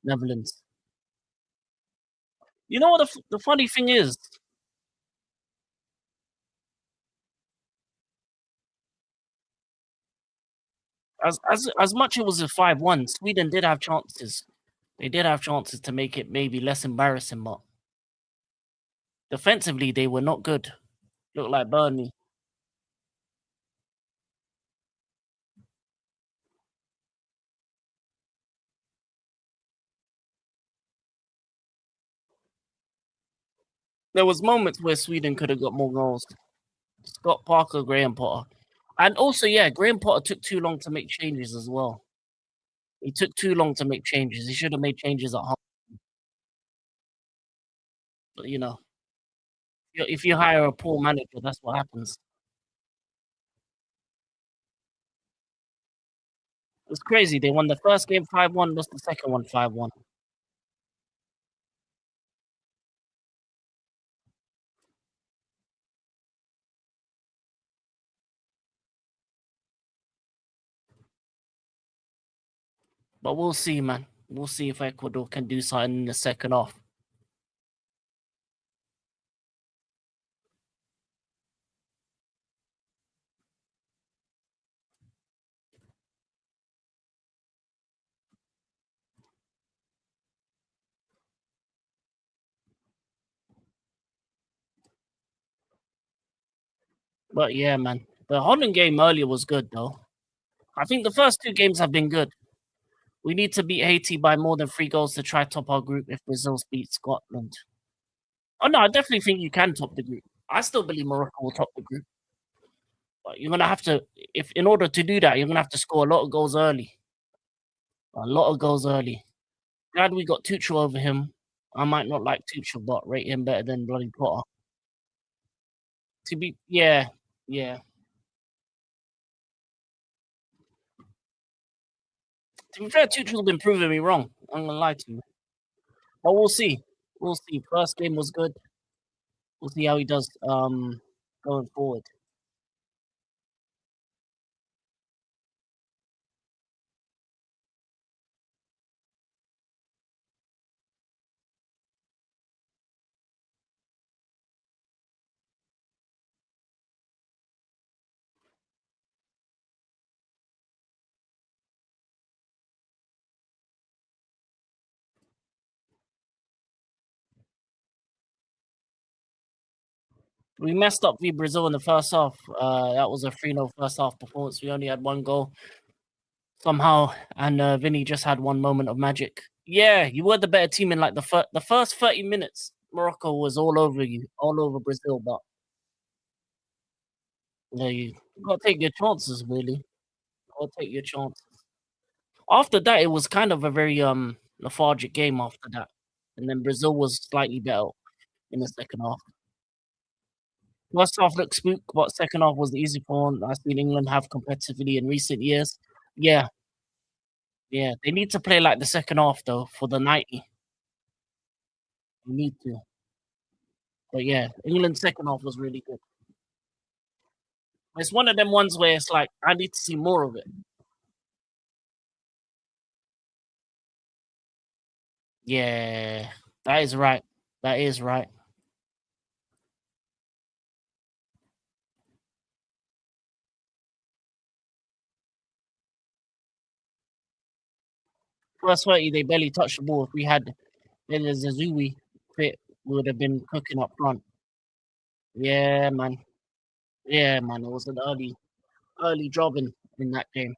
Netherlands. You know what the funny thing is? As much it was a 5-1, Sweden did have chances. They did have chances to make it maybe less embarrassing, but defensively they were not good. Looked like Burnley. There was moments where Sweden could have got more goals. Scott Parker, Graham Potter. And also, yeah, Graham Potter took too long to make changes as well. He took too long to make changes. He should have made changes at home. But if you hire a poor manager, that's what happens. It's crazy. They won the first game 5-1, lost the second one 5-1. But we'll see, man. We'll see if Ecuador can do something in the second half. But yeah, man, the Holland game earlier was good though. I think the first two games have been good. We need to beat Haiti by more than 3 goals to try top our group if Brazil beats Scotland. Oh no, I definitely think you can top the group. I still believe Morocco will top the group. But you're gonna have to, if in order to do that, you're gonna have to score a lot of goals early. A lot of goals early. Glad we got Tuchel over him. I might not like Tuchel, but rate him better than bloody Potter. To be, yeah, yeah. To be fair, Tuchel's been proving me wrong. I'm gonna lie to you, but we'll see. We'll see. First game was good. We'll see how he does going forward. We messed up v Brazil in the first half. That was a 3-0 first half performance. We only had 1 goal somehow, and Vinny just had one moment of magic. Yeah, you were the better team in like the first 30 minutes. Morocco was all over you, all over Brazil, but yeah, you gotta take your chances, really. Gotta take your chances. After that, it was kind of a very lethargic game after that, and then Brazil was slightly better in the second half. First half looked spook, but second half was the easy one. I've seen England have competitively in recent years. Yeah, yeah. They need to play like the second half though for the 90. They need to. But yeah, England's second half was really good. It's one of them ones where it's like I need to see more of it. Yeah, that is right. That is right. First 30, they barely touched the ball. If we had Zazui fit, we would have been cooking up front. Yeah, man. Yeah, man. It was an early jobbing in that game.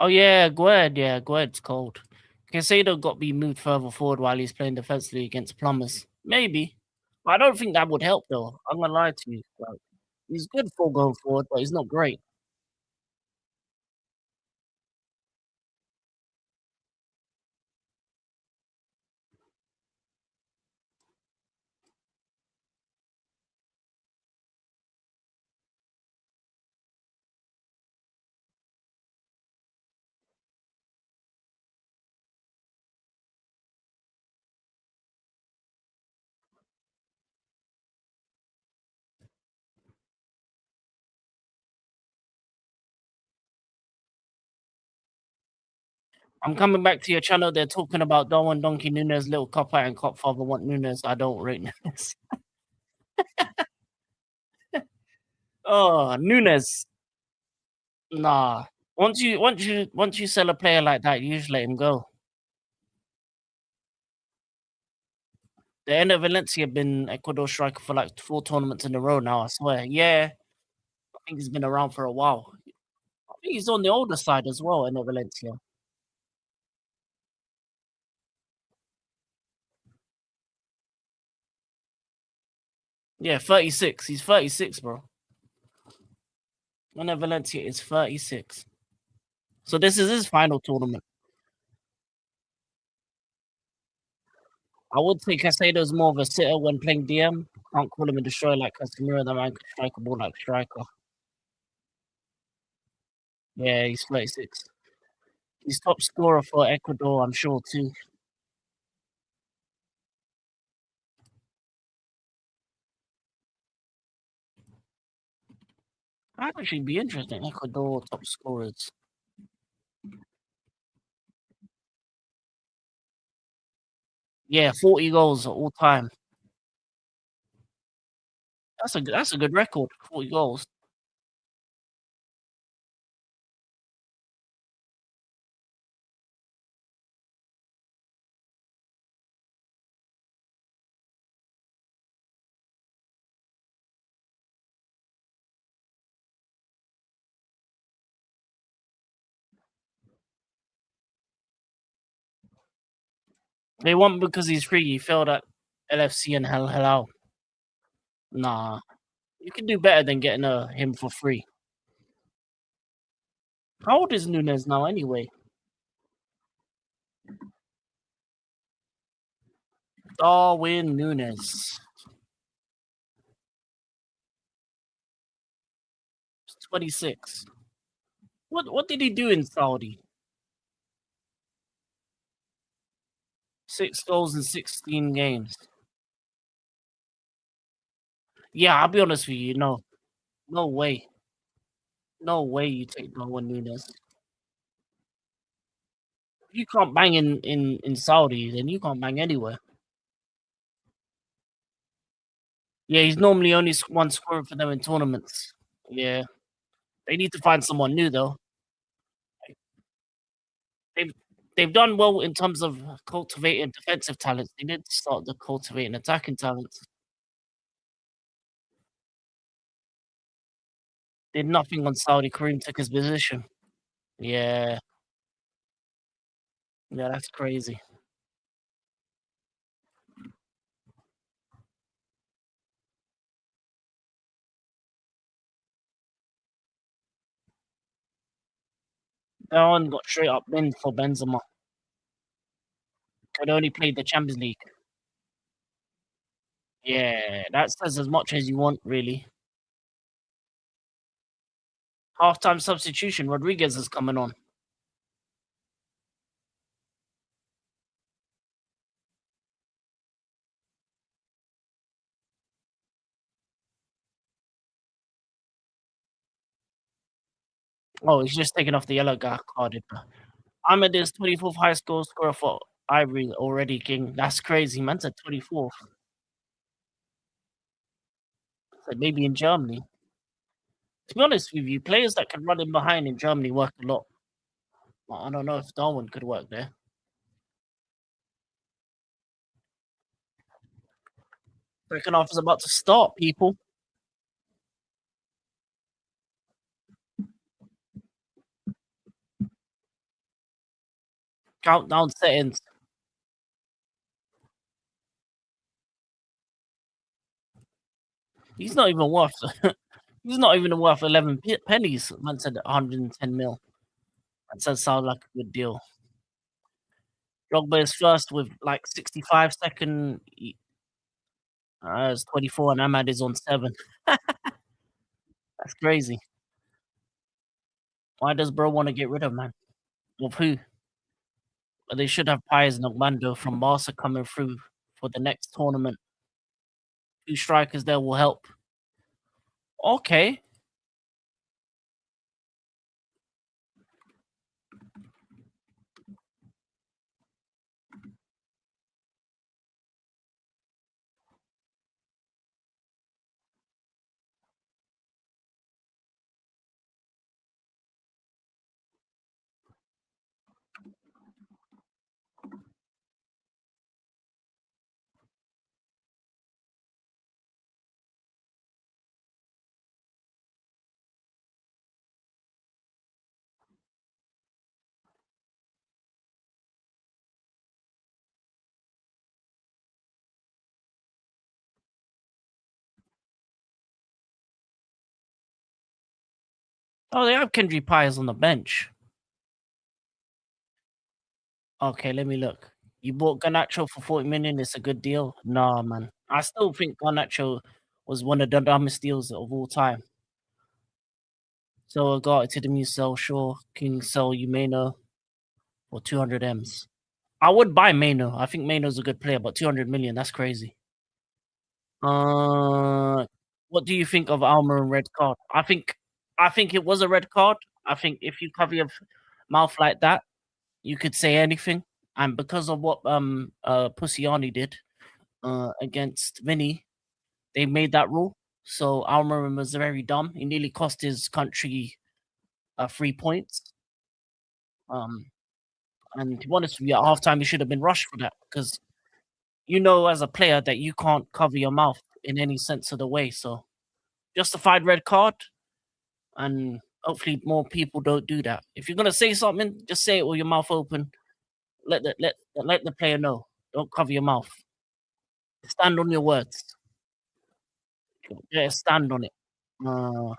Oh yeah, Gued. Yeah, Gued's cold. Casado got to be moved further forward while he's playing defensively against Plumbers. Maybe. But I don't think that would help though. I'm gonna lie to you. Like, he's good for going forward, but he's not great. I'm coming back to your channel. They're talking about Darwin Donkey Nunes, little cop out and cop father want Nunes. I don't rate Nunes. Oh, Nunes. Nah. Once you sell a player like that, you just let him go. The end of Valencia been Ecuador striker for like 4 tournaments in a row now, I swear. Yeah, I think he's been around for a while. I think he's on the older side as well, Ender Valencia. Yeah, 36. He's 36, bro. Ender Valencia is 36. So this is his final tournament. I would say Casado's more of a sitter when playing DM. Can't call him a destroyer like Casemiro. The man could strike a ball like striker. Yeah, he's 36. He's top scorer for Ecuador, I'm sure, too. That'd actually be interesting. Ecuador top scorers. Yeah, 40 goals all time. That's a good record. 40 goals. They want because he's free. He failed at LFC and Hell Hello. Nah, you can do better than getting him for free. How old is Nunes now, anyway? Darwin Nunes. 26. What did he do in Saudi? 6 goals in 16 games. Yeah, I'll be honest with you. No, no way. No way you take Darwin Nunes. If you can't bang in Saudi, then you can't bang anywhere. Yeah, he's normally only one scorer for them in tournaments. Yeah, they need to find someone new though. They've they've done well in terms of cultivating defensive talents. They need to start the cultivating attacking talents. Did nothing on Saudi. Kareem took his position. Yeah, yeah, that's crazy. That one got straight up in for Benzema. Could only play the Champions League. Yeah, that says as much as you want, really. Halftime substitution. Rodriguez is coming on. Oh, he's just taking off the yellow carded. Ahmed is 24th highest goal scorer for Ivory already, King. That's crazy. Man's at 24th. So maybe in Germany. To be honest with you, players that can run in behind in Germany work a lot. I don't know if Darwin could work there. Second half is about to start, people. Countdown settings. He's not even worth. He's not even worth 11 pennies. Man said 110 mil. That does sound like a good deal. Drogba is first with like 65 second. It's 24 and Ahmad is on 7. That's crazy. Why does bro want to get rid of man? Of who? But they should have Pies and Ogmando from Barca coming through for the next tournament. 2 strikers there will help. Okay. Oh, they have Kendry Pies on the bench. Okay, let me look. You bought Garnacho for 40 million. It's a good deal. Nah, man. I still think Garnacho was one of the dumbest deals of all time. So I got it to the Musel, sure. King sell you Mano for 200 M's. I would buy Mano. I think Mano's a good player, but 200 million, that's crazy. Uh, what do you think of Almer and red card? I think it was a red card. I think if you cover your mouth like that, you could say anything. And because of what Pusiani did against Vinny, they made that rule. So Almer was very dumb. He nearly cost his country 3 points. Um, and to be honest with you, at halftime he should have been rushed for that because you know as a player that you can't cover your mouth in any sense of the way. So justified red card, and hopefully more people don't do that. If you're gonna say something, just say it with your mouth open. Let the player know. Don't cover your mouth. Stand on your words. Yeah, stand on it. Uh,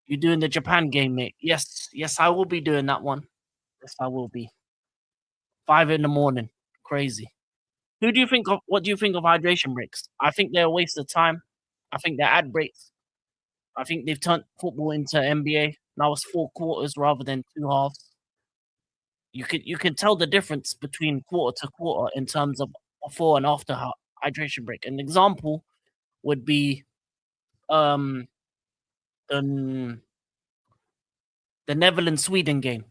you doing the Japan game, mate? Yes, yes, I will be doing that one. Yes, I will be. 5 in the morning. Crazy. Who do you think of? What do you think of hydration breaks? I think they're a waste of time. I think they're ad breaks. I think they've turned football into NBA. Now it's 4 quarters rather than 2 halves. You can tell the difference between quarter to quarter in terms of before and after hydration break. An example would be um the the Netherlands Sweden game.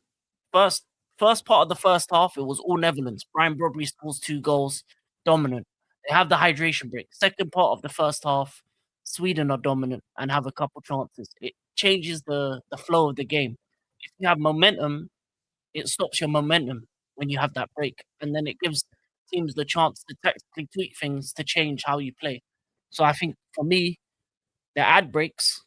First first part of the first half, it was all Netherlands. Brian Brobry scores 2 goals, dominant. They have the hydration break. Second part of the first half, Sweden are dominant and have a couple chances. It changes the flow of the game. If you have momentum, it stops your momentum when you have that break, and then it gives teams the chance to tactically tweak things to change how you play. So I think for me, the ad breaks,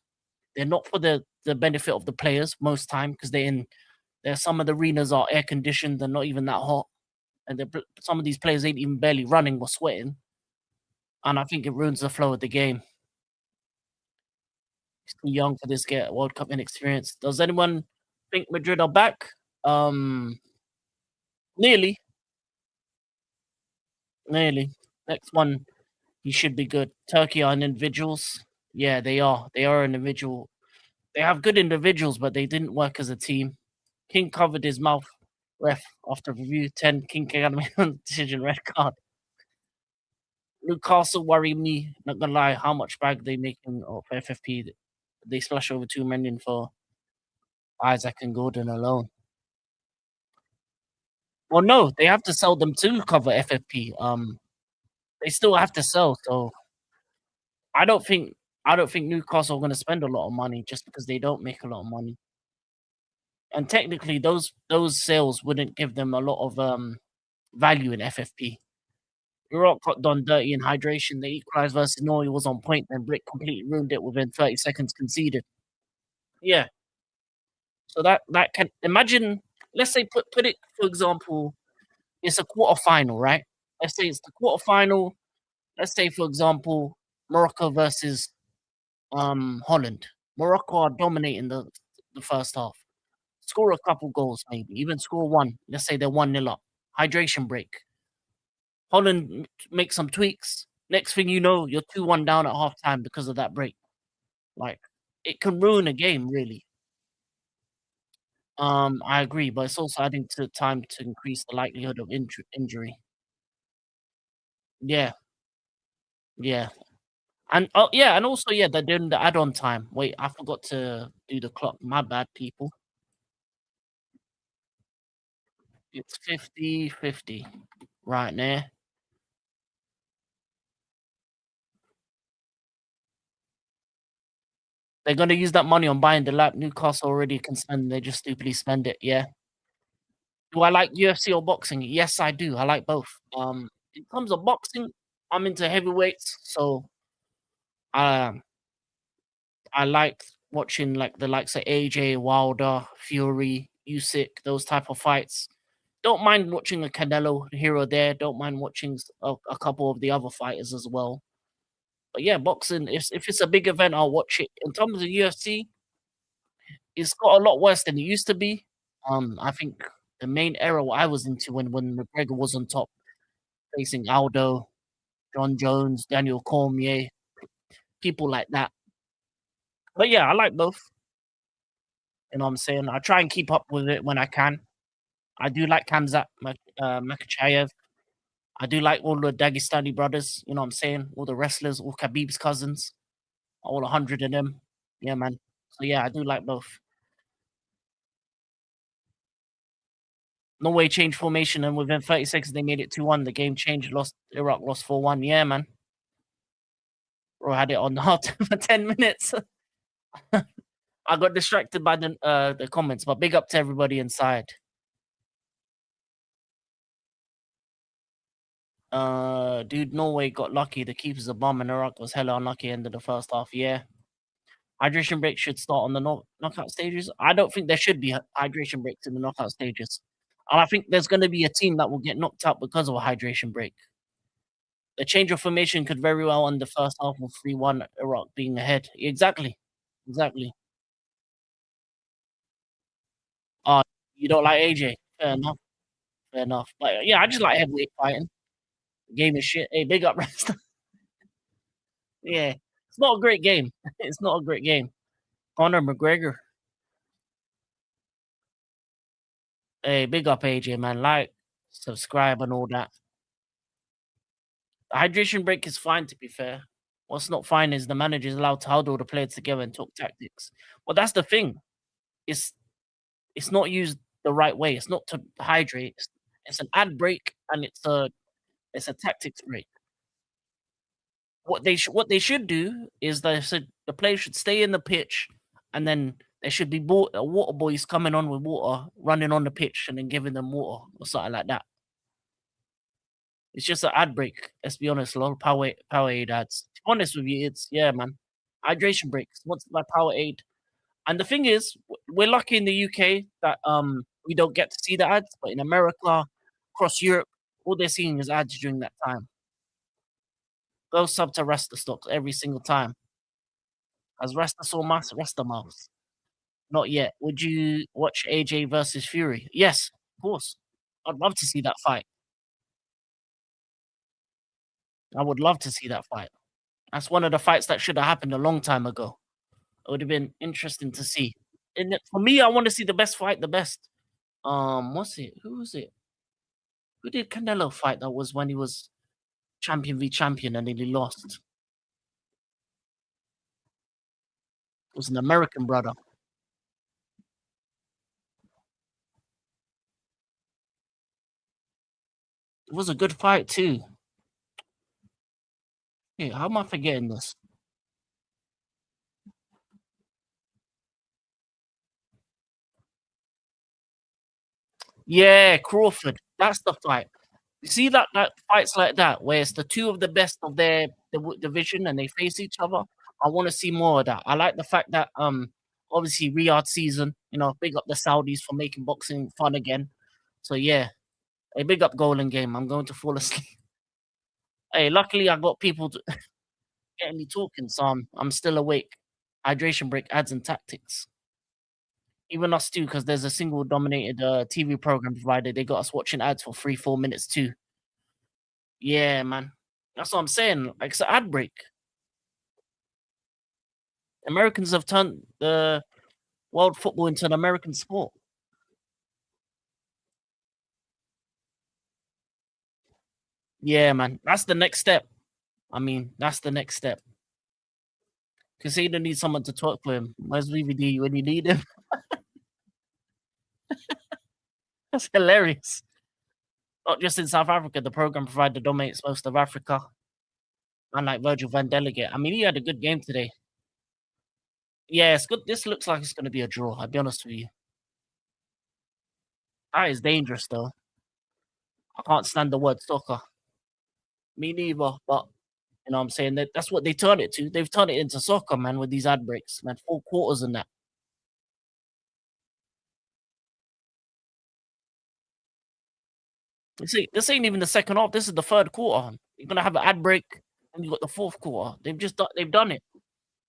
they're not for the benefit of the players most time because there's some of the arenas are air conditioned, they're not even that hot, and some of these players ain't even barely running or sweating, and I think it ruins the flow of the game. He's too young for this get World Cup inexperience. Does anyone think Madrid are back? Um, nearly, nearly. Next one, he should be good. Turkey are individuals. Yeah, they are. They are individual. They have good individuals, but they didn't work as a team. King covered his mouth. Ref after review 10. King Academy decision red card. Newcastle worry me. Not gonna lie, how much bag they making of FFP? They splash over 2 million for Isaac and Gordon alone. Well, no, they have to sell them to cover FFP. They still have to sell. So I don't think I don't think Newcastle are going to spend a lot of money just because they don't make a lot of money. And technically, those sales wouldn't give them a lot of value in FFP. Iraq got done dirty in hydration. They equalized versus Norway was on point, then Brick completely ruined it within 30 seconds conceded. Yeah. So that can imagine. Let's say put it for example, it's a quarter final, right? Let's say it's the quarter final. Let's say for example, Morocco versus Holland. Morocco are dominating the first half. Score a couple goals, maybe even score one. Let's say they're 1-0 up. Hydration break. Holland makes some tweaks. Next thing you know, you're 2-1 down at halftime because of that break. Like it can ruin a game, really. I agree, but it's also adding to time to increase the likelihood of injury. Yeah, yeah, and oh yeah, and also yeah, they're doing the add-on time. Wait, I forgot to do the clock. My bad, people. It's 50-50 right now. They're gonna use that money on buying the lap. Newcastle already can spend. They just stupidly spend it. Yeah. Do I like UFC or boxing? Yes, I do. I like both. In terms of boxing, I'm into heavyweights, so um, I like watching like the likes of AJ Wilder, Fury, Usyk, those type of fights. Don't mind watching a Canelo here or there. Don't mind watching a couple of the other fighters as well. But yeah, boxing. If it's a big event, I'll watch it. In terms of UFC, it's got a lot worse than it used to be. I think the main era what I was into when McGregor was on top, facing Aldo, John Jones, Daniel Cormier, people like that. But yeah, I like both. You know what I'm saying? I try and keep up with it when I can. I do like Makachev. I do like all the Dagestani brothers. You know what I'm saying? All the wrestlers, all Khabib's cousins, all 100 of them. Yeah, man. So yeah, I do like both. Norway changed formation, and within 30 seconds they made it 2-1. The game changed. Lost Iraq lost 4-1. Yeah, man. Bro had it on hard for 10 minutes. I got distracted by the comments, but big up to everybody inside. Dude, Norway got lucky. The keeper's a bum, and Iraq was hella unlucky end of the first half. Yeah. Hydration break should start on the knockout stages. I don't think there should be hydration breaks in the knockout stages. And I think there's going to be a team that will get knocked out because of a hydration break. The change of formation could very well end the first half of 3-1 Iraq being ahead. Exactly. Exactly. Uh, you don't like AJ? Fair enough. Fair enough. But yeah, I just like heavyweight fighting. The game is shit. Hey, big up, Rasta. Yeah. It's not a great game. It's not a great game. Conor McGregor. Hey, big up AJ, man. Like, subscribe, and all that. The hydration break is fine, to be fair. What's not fine is the manager is allowed to huddle the players together and talk tactics. Well, that's the thing. It's it's not used the right way. It's not to hydrate. It's an ad break, and it's a tactics break. What they should do is they said the players should stay in the pitch, and then there should be water boys coming on with water, running on the pitch, and then giving them water or something like that. It's just an ad break. Let's be honest, a lot of Powerade ads. To be honest with you, it's yeah, man. Hydration breaks. What's my Powerade? And the thing is, we're lucky in the UK that we don't get to see the ads, but in America, across Europe, all they're seeing is ads during that time. Go sub to Rasta stocks every single time. Has Rasta saw Mas Rasta Mouse? Not yet. Would you watch AJ versus Fury? Yes, of course. I'd love to see that fight. I would love to see that fight. That's one of the fights that should have happened a long time ago. It would have been interesting to see. And for me, I want to see the best fight, the best. What's it? Who was it? Who did Canelo fight? That was when he was champion v champion and then he lost. It was an American brother. It was a good fight too. Yeah, how am I forgetting this? Yeah, Crawford. That's the fight. You see that fights like that where it's the two of the best of their division and they face each other. I want to see more of that. I like the fact that obviously Riyadh season, big up the Saudis for making boxing fun again. So yeah, a big up Golden Game. I'm going to fall asleep. Hey, luckily I got people getting me talking, so I'm still awake. Hydration break, ads and tactics. Even us too, because there's a single dominated TV program provider. They got us watching ads for 3-4 minutes too. Yeah, man. That's what I'm saying. Like it's an ad break. Americans have turned the world football into an American sport. Yeah, man. That's the next step. I mean, that's the next step. Casado needs someone to talk for him. Where's VVD when you need him? That's hilarious. Not just in South Africa, the program provider dominates most of Africa. And like Virgil van Delegate. I mean, he had a good game today. Yeah, it's good. This looks like it's going to be a draw. I'll be honest with you. That is dangerous, though. I can't stand the word soccer. Me neither. But you know what I'm saying? That's what they turned it to. They've turned it into soccer, man, with these ad breaks, man. 4 quarters and that. You see, this ain't even the second half. This is the third quarter. You're gonna have an ad break, and you got the fourth quarter. They've done it,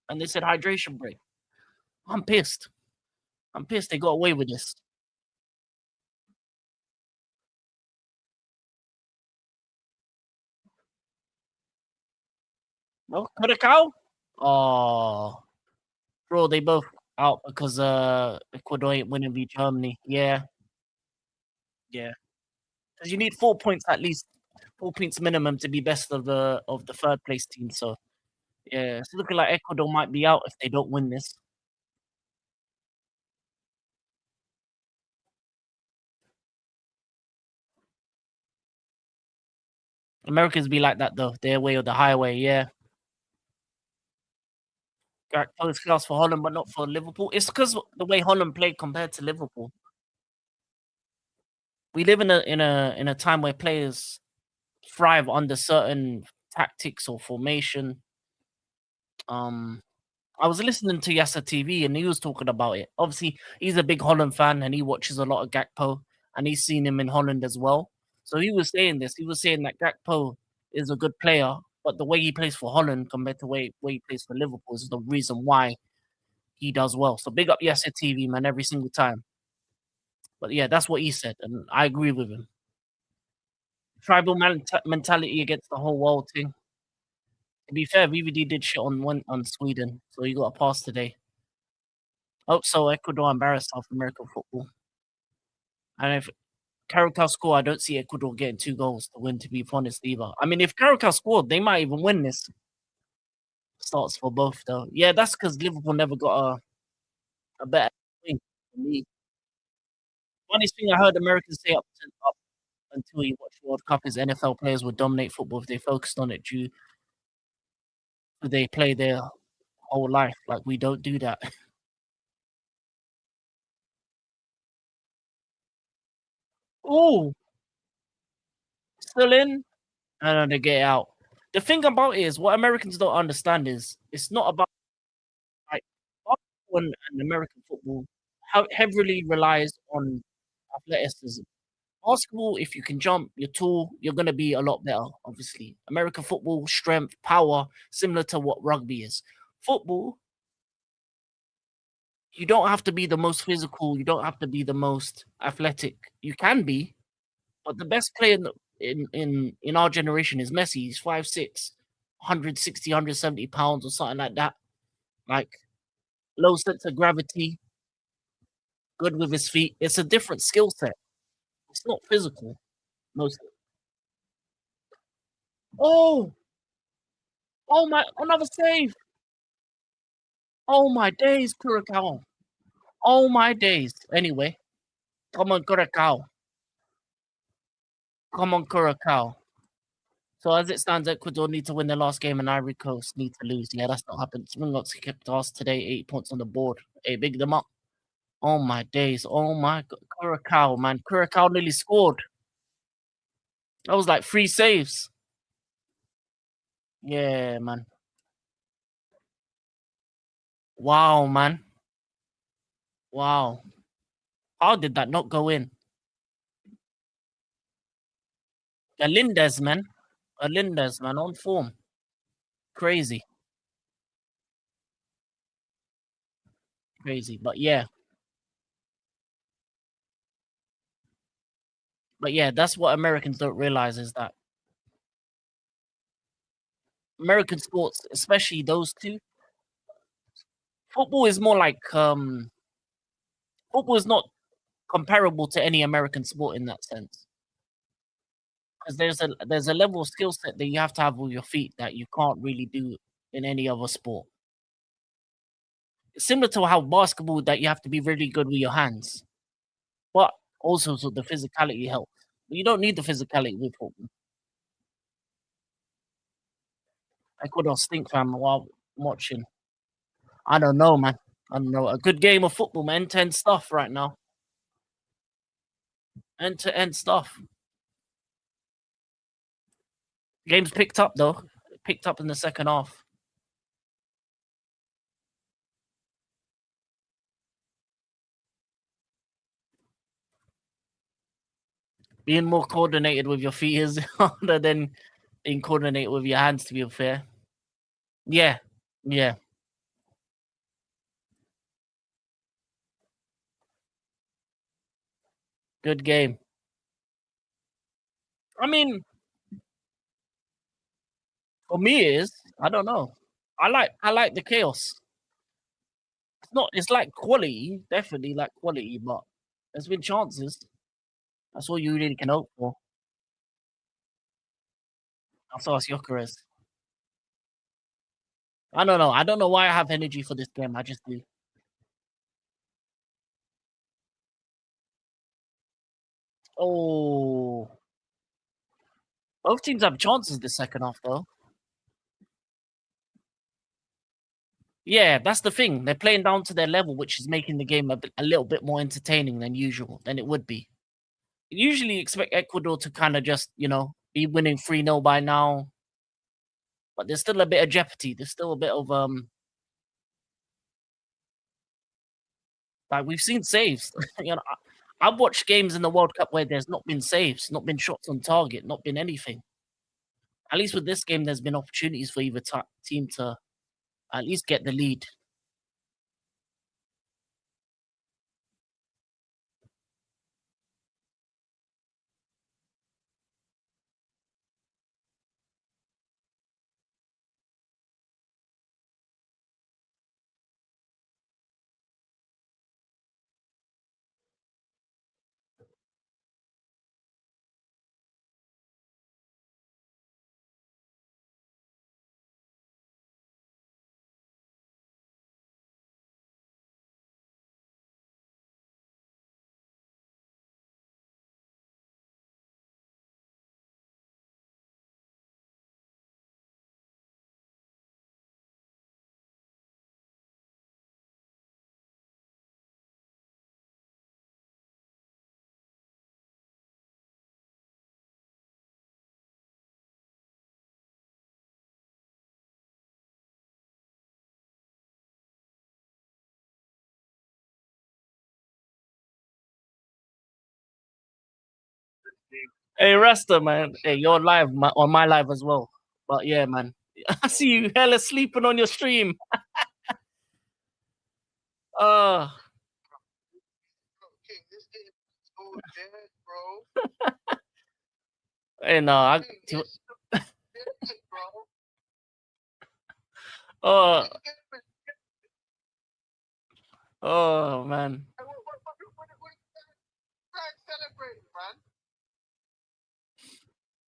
and they said hydration break. I'm pissed. I'm pissed they got away with this. No, Curacao? Oh, bro, they both out because Ecuador ain't winning v Germany. Yeah, yeah. Because you need 4 points at least, 4 points minimum to be best of the third place team. So yeah, it's looking like Ecuador might be out if they don't win this. Americans be like that though, their way or the highway. Yeah, Gakpo's class for Holland, but not for Liverpool. It's because the way Holland played compared to Liverpool. We live in a time where players thrive under certain tactics or formation. Um, I was listening to Yasser TV and he was talking about it. Obviously, he's a big Holland fan and he watches a lot of Gakpo and he's seen him in Holland as well. So he was saying this. He was saying that Gakpo is a good player, but the way he plays for Holland compared to way he plays for Liverpool is the reason why he does well. So big up Yasser TV, man, every single time. But yeah, that's what he said, and I agree with him. Tribal mentality against the whole world thing. To be fair, VVD did shit on Sweden, so he got a pass today. Hope so. Ecuador embarrassed South American football. And if Curacao score, I don't see Ecuador getting 2 goals to win, to be honest, either. I mean, if Curacao scored, they might even win this. Starts for both, though. Yeah, that's because Liverpool never got a better wing than me. Funniest thing I heard Americans say up until you watch World Cup is NFL players would dominate football if they focused on it due to they play their whole life. Like, we don't do that. Oh, still in? And they get out. The thing about it is, what Americans don't understand is it's not about like basketball and American football heavily relies on athleticism. Basketball, if you can jump, you're tall, you're gonna be a lot better. Obviously, American football, strength, power, similar to what rugby is. Football, you don't have to be the most physical. You don't have to be the most athletic. You can be, but the best player in our generation is Messi. He's 5'6", 160, 170 pounds or something like that. Like low sense of gravity, good with his feet. It's a different skill set. It's not physical mostly. Oh, oh my! Another save! Oh my days, Curacao! Oh my days. Anyway, come on, Curacao! Come on, Curacao! So as it stands, Ecuador need to win their last game, and Ivory Coast need to lose. Yeah, that's not happened. Springboks kicked us today, 8 points on the board. Hey, big them up. Oh my days. Oh my god. Curacao, man. Curacao nearly scored. That was like 3 saves. Yeah, man. Wow, man. Wow. How did that not go in? Galindez, man. Galindez, man, on form. Crazy. Crazy. But yeah, that's what Americans don't realize is that American sports, especially those two, football is more like football is not comparable to any American sport in that sense. Because there's a level of skill set that you have to have with your feet that you can't really do in any other sport. It's similar to how basketball that you have to be really good with your hands, but also so the physicality helps. But you don't need the physicality with football. Ecuador stink, fam. While watching, I don't know, man. I don't know. A good game of football, man. End to end stuff right now. End to end stuff. Game's picked up though. Picked up in the second half. Being more coordinated with your feet is harder than being coordinated with your hands. To be fair, yeah, yeah. Good game. I mean, for me, it is. I don't know. I like the chaos. It's not. It's like quality, definitely like quality, but there's been chances. That's all you really can hope for. I saw Gyökeres. I don't know. I don't know why I have energy for this game. I just do. Oh, both teams have chances this second half, though. Yeah, that's the thing. They're playing down to their level, which is making the game a little bit more entertaining than usual, than it would be. You usually expect Ecuador to kind of just, be winning 3-0 by now, but there's still a bit of jeopardy. There's still a bit of like we've seen saves. I've watched games in the World Cup where there's not been saves, not been shots on target, not been anything. At least with this game, there's been opportunities for either team to at least get the lead. Hey, Rasta, man. Hey, you're live on my live as well. But yeah, man. I see you hella sleeping on your stream. Uh, and oh, oh, man.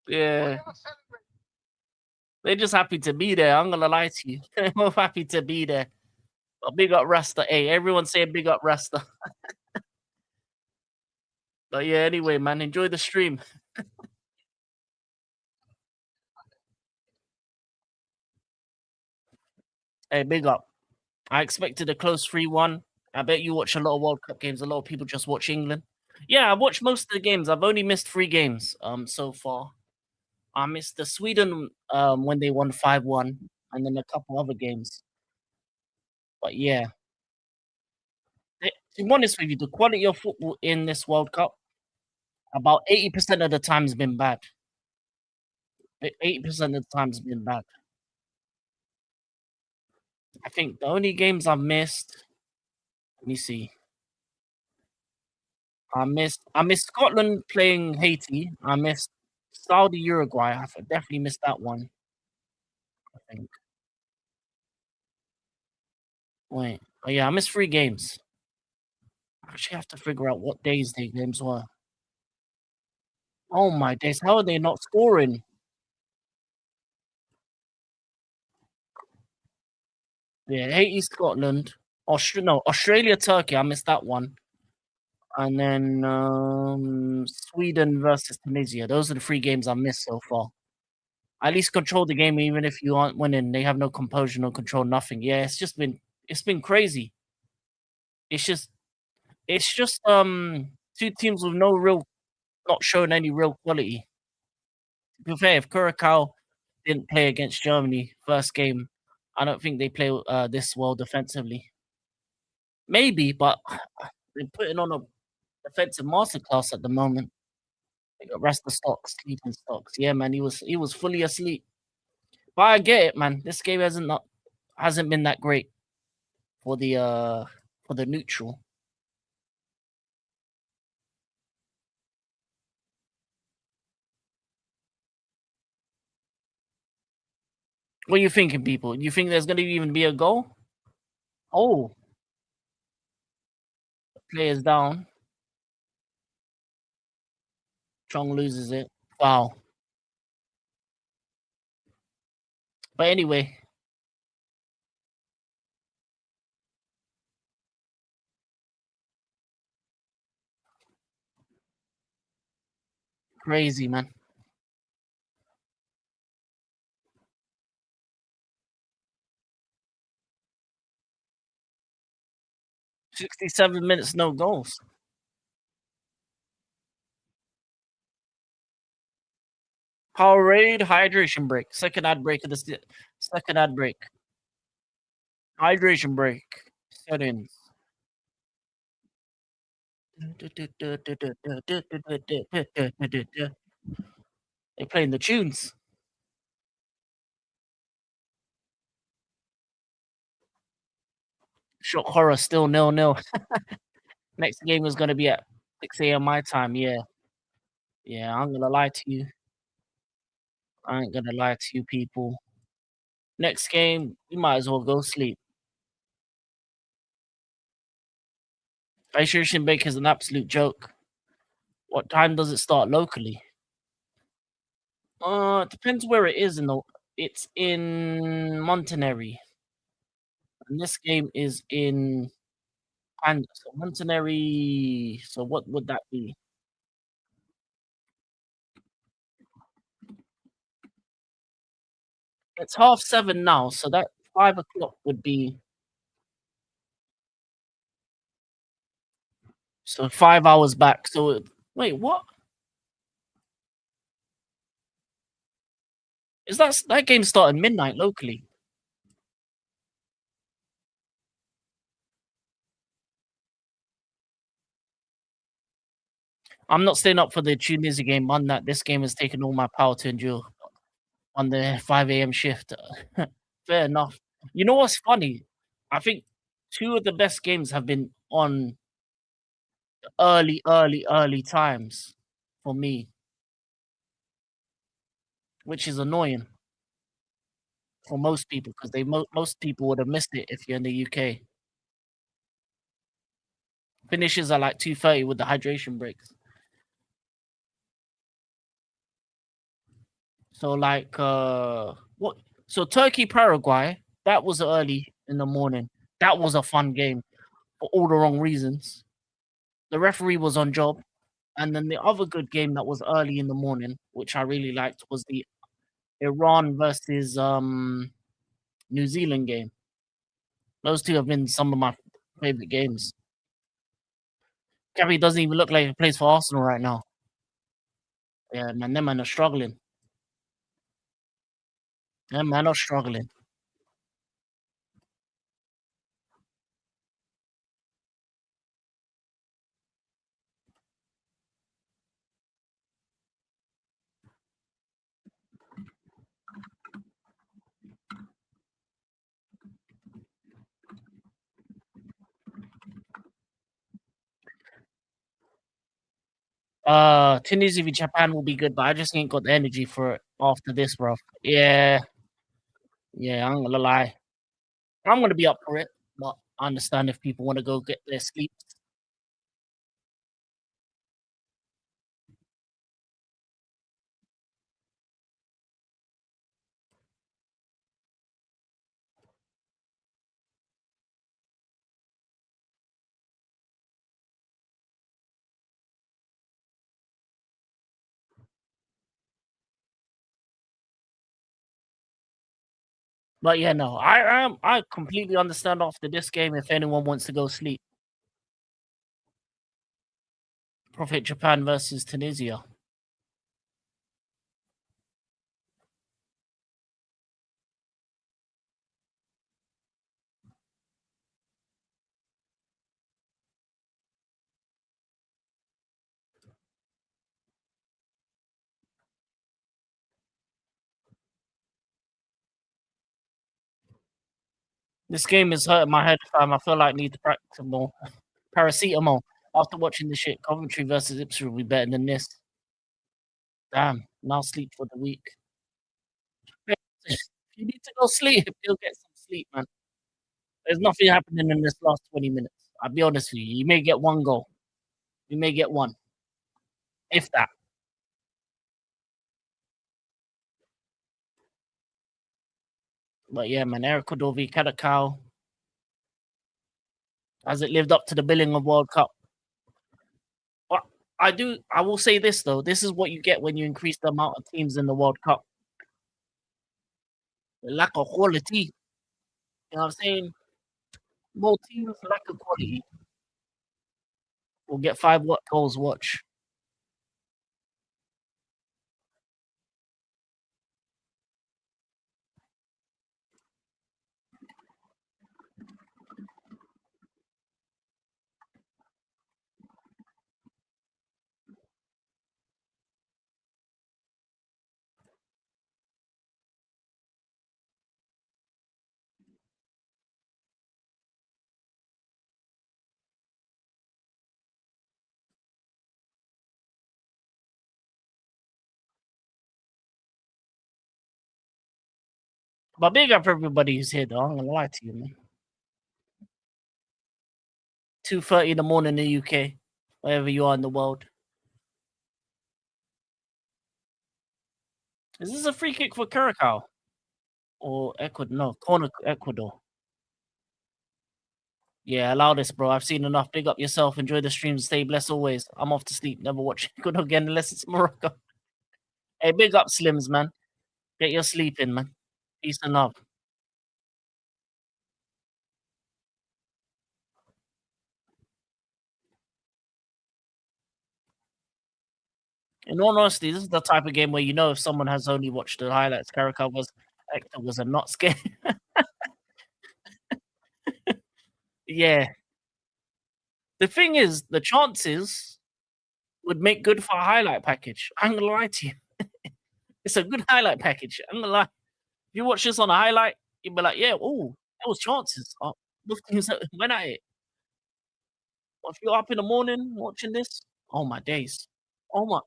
Yeah, they're just happy to be there. I'm gonna lie to you. They're both happy to be there. But big up Rasta. Hey, everyone say big up Rasta. But yeah, anyway, man, enjoy the stream. Hey, big up. I expected a close 3-1. I bet you watch a lot of World Cup games. A lot of people just watch England. Yeah, I watched most of the games. I've only missed 3 games so far. I missed the Sweden when they won 5-1, and then a couple other games. But yeah, to be honest with you, the quality of football in this World Cup about 80% of the time has been bad. 80% of the time has been bad. I think the only games I've missed. Let me see. I missed Scotland playing Haiti. I missed Saudi Uruguay. Definitely missed that one. I think. Wait. Oh yeah, I missed 3 games. I actually have to figure out what days the games were. Oh my days! How are they not scoring? Yeah, Haiti, Scotland, no, Australia, Turkey. I missed that one, and then Sweden versus Tunisia. Those are the 3 games I missed so far. At least control the game, even if you aren't winning. They have no composure, no control, nothing. Yeah, it's been crazy. It's just it's just 2 teams with no real, not showing any real quality. To be fair, if Curacao didn't play against Germany first game, I don't think they play this well defensively. Maybe, but they're putting on a defensive masterclass at the moment. They got rest of stocks, sleeping stocks. Yeah, man, he was fully asleep. But I get it, man. This game hasn't been that great for the neutral. What are you thinking, people? You think there's gonna even be a goal? Oh, players down. Chong loses it. Wow. But anyway, crazy man. 67 minutes, no goals. Powerade hydration break. Second ad break of the second ad break. Hydration break. Settings. They playing the tunes. Shock horror still 0-0. Next game is gonna be at 6 a.m. my time. Yeah, yeah. I'm gonna lie to you. I ain't gonna lie to you, people. Next game, you might as well go sleep. Hydration break is an absolute joke. What time does it start locally? It depends where it is in the. It's in Montanary, and this game is in and so Montanary. So what would that be? It's 7:30 now, so that 5 o'clock would be so 5 hours back. So wait, what is that game starting midnight locally? I'm not staying up for the Tunisia game. On that, this game has taken all my power to endure on the 5 a.m. shift. Fair enough. You know what's funny? I think two of the best games have been on early times for me, which is annoying for most people because most people would have missed it if you're in the UK. Finishes are like 2:30 with the hydration breaks. So like what so Turkey Paraguay, that was early in the morning. That was a fun game for all the wrong reasons. The referee was on job. And then the other good game that was early in the morning, which I really liked, was the Iran versus New Zealand game. Those two have been some of my favorite games. Gary doesn't even look like he plays for Arsenal right now. Yeah, man, them man are struggling. Them man are struggling. Tunisia v Japan will be good, but I just ain't got the energy for it after this, bro. Yeah, yeah, I'm gonna lie. I'm gonna be up for it, but I understand if people want to go get their sleep. But yeah, no, I completely understand after this game if anyone wants to go sleep. Profit Japan versus Tunisia. This game is hurting my head, fam. I feel like I need to practice more. Paracetamol. After watching this shit, Coventry versus Ipswich will be better than this. Damn. Now sleep for the week. you need to go sleep, you'll get some sleep, man. There's nothing happening in this last 20 minutes. I'll be honest with you. You may get one goal. You may get one, if that. But yeah, man, Ecuador v Curacao. Has it lived up to the billing of World Cup? But I will say this though. This is what you get when you increase the amount of teams in the World Cup. The lack of quality. You know what I'm saying? More teams, lack of quality. We'll get five what goals watch. But big up everybody who's here though. I'm gonna lie to you, man. 2:30 in the morning in the UK, wherever you are in the world. Is this a free kick for Curacao or Ecuador? No, corner Ecuador. Yeah, allow this, bro. I've seen enough. Big up yourself. Enjoy the stream. Stay blessed always. I'm off to sleep. Never watch Ecuador again unless it's Morocco. Hey, big up Slims, man. Get your sleep in, man. Peace and love. In all honesty, this is the type of game where you know if someone has only watched the highlights, Carrick was Hector was a not scared. Yeah. The thing is, the chances would make good for a highlight package. I'm gonna lie to you. It's a good highlight package. I'm gonna lie. If you watch this on a highlight, you'd be like, yeah, oh, there was chances. Oh, both teams went at it. But if you're up in the morning watching this, oh my days. Oh my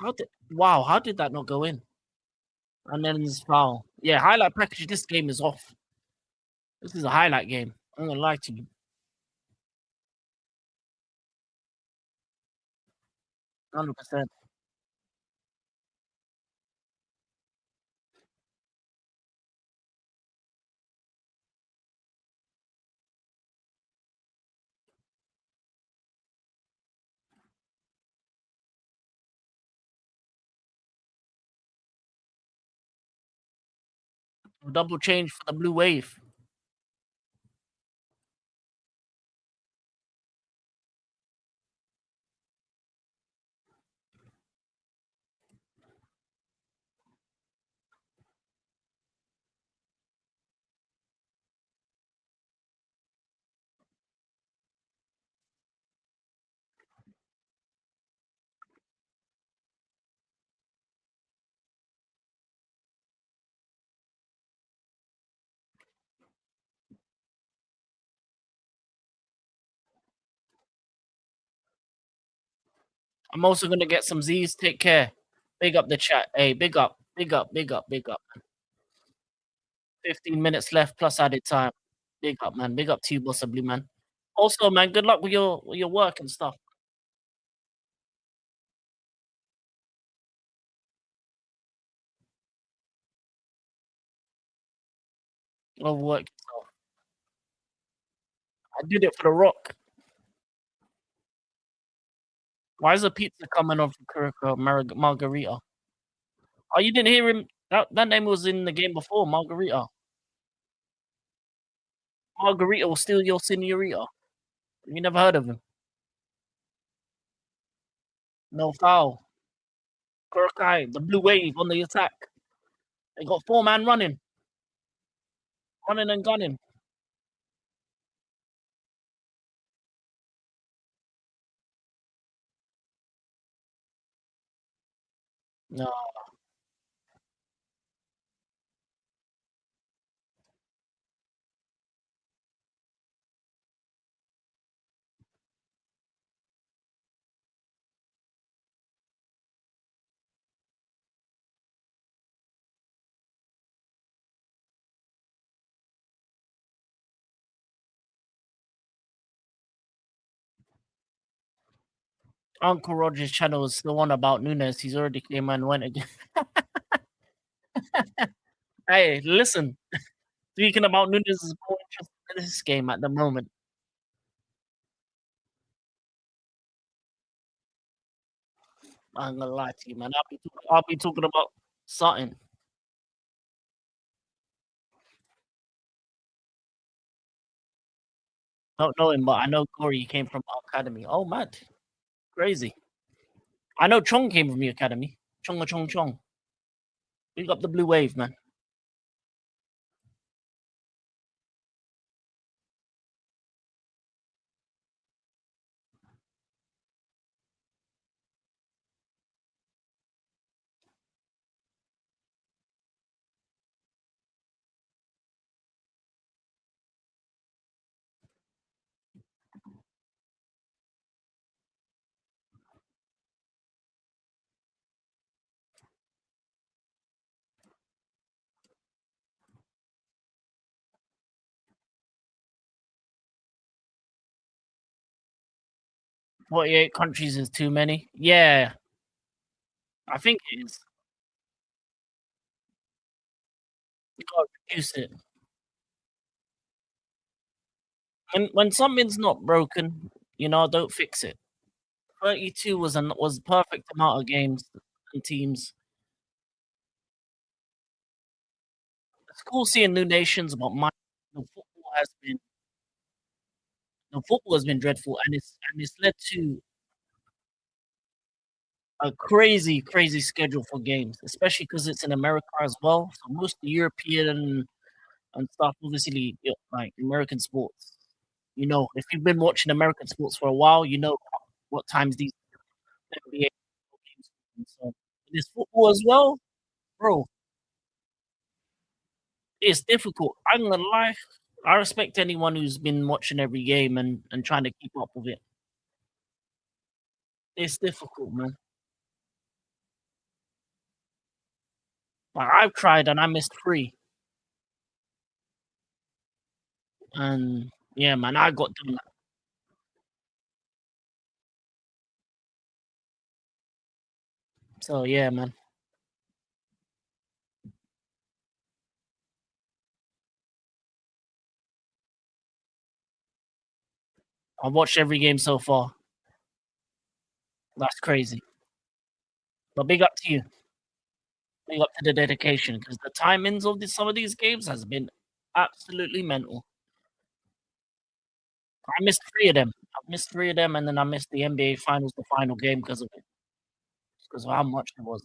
how did that not go in? And then this foul. Yeah, highlight package. This game is off. This is a highlight game. I'm gonna lie to you. 100%. Double change for the blue wave. I'm also gonna get some Z's. Take care. Big up the chat. Hey, big up, big up, big up, big up. 15 minutes left plus added time. Big up, man. Big up to you, possibly, man. Also, man, good luck with your work and stuff. Overwork yourself. I did it for the rock. Why is the pizza coming off Curacao Margarita? Oh, you didn't hear him? That name was in the game before, Margarita. Margarita was still your senorita. You never heard of him? No foul. Curacao, the blue wave on the attack. They got four-man running and gunning. No, Uncle Roger's channel is the one about Nunes. He's already came and went again. Hey, listen. Speaking about Nunes is more interested in this game at the moment. I'm gonna lie to you, man. I'll be talking about something. Don't know him, but I know Corey came from our academy. Oh, mad. Crazy. I know Chong came from the academy. Chonga Chong Chong. Big up the blue wave, man. Forty-eight countries is too many. Yeah, I think it is. You gotta reduce it. When something's not broken, don't fix it. 32 was the perfect amount of games and teams. It's cool seeing new nations, but the football has been dreadful, and it's led to a crazy, crazy schedule for games, especially because it's in America as well. So most of the European and stuff, obviously, like American sports. If you've been watching American sports for a while, you know what times these NBA games happen. So this football as well, bro. It's difficult. I'm gonna lie. I respect anyone who's been watching every game and trying to keep up with it. It's difficult, man. Like I've tried and I missed three, and yeah, man, I got done. So yeah, man, I've watched every game so far. That's crazy. But big up to you. Big up to the dedication because the timings of some of these games has been absolutely mental. I missed three of them. I missed three of them, and then I missed the NBA Finals, the final game, because of it, because of how much it was.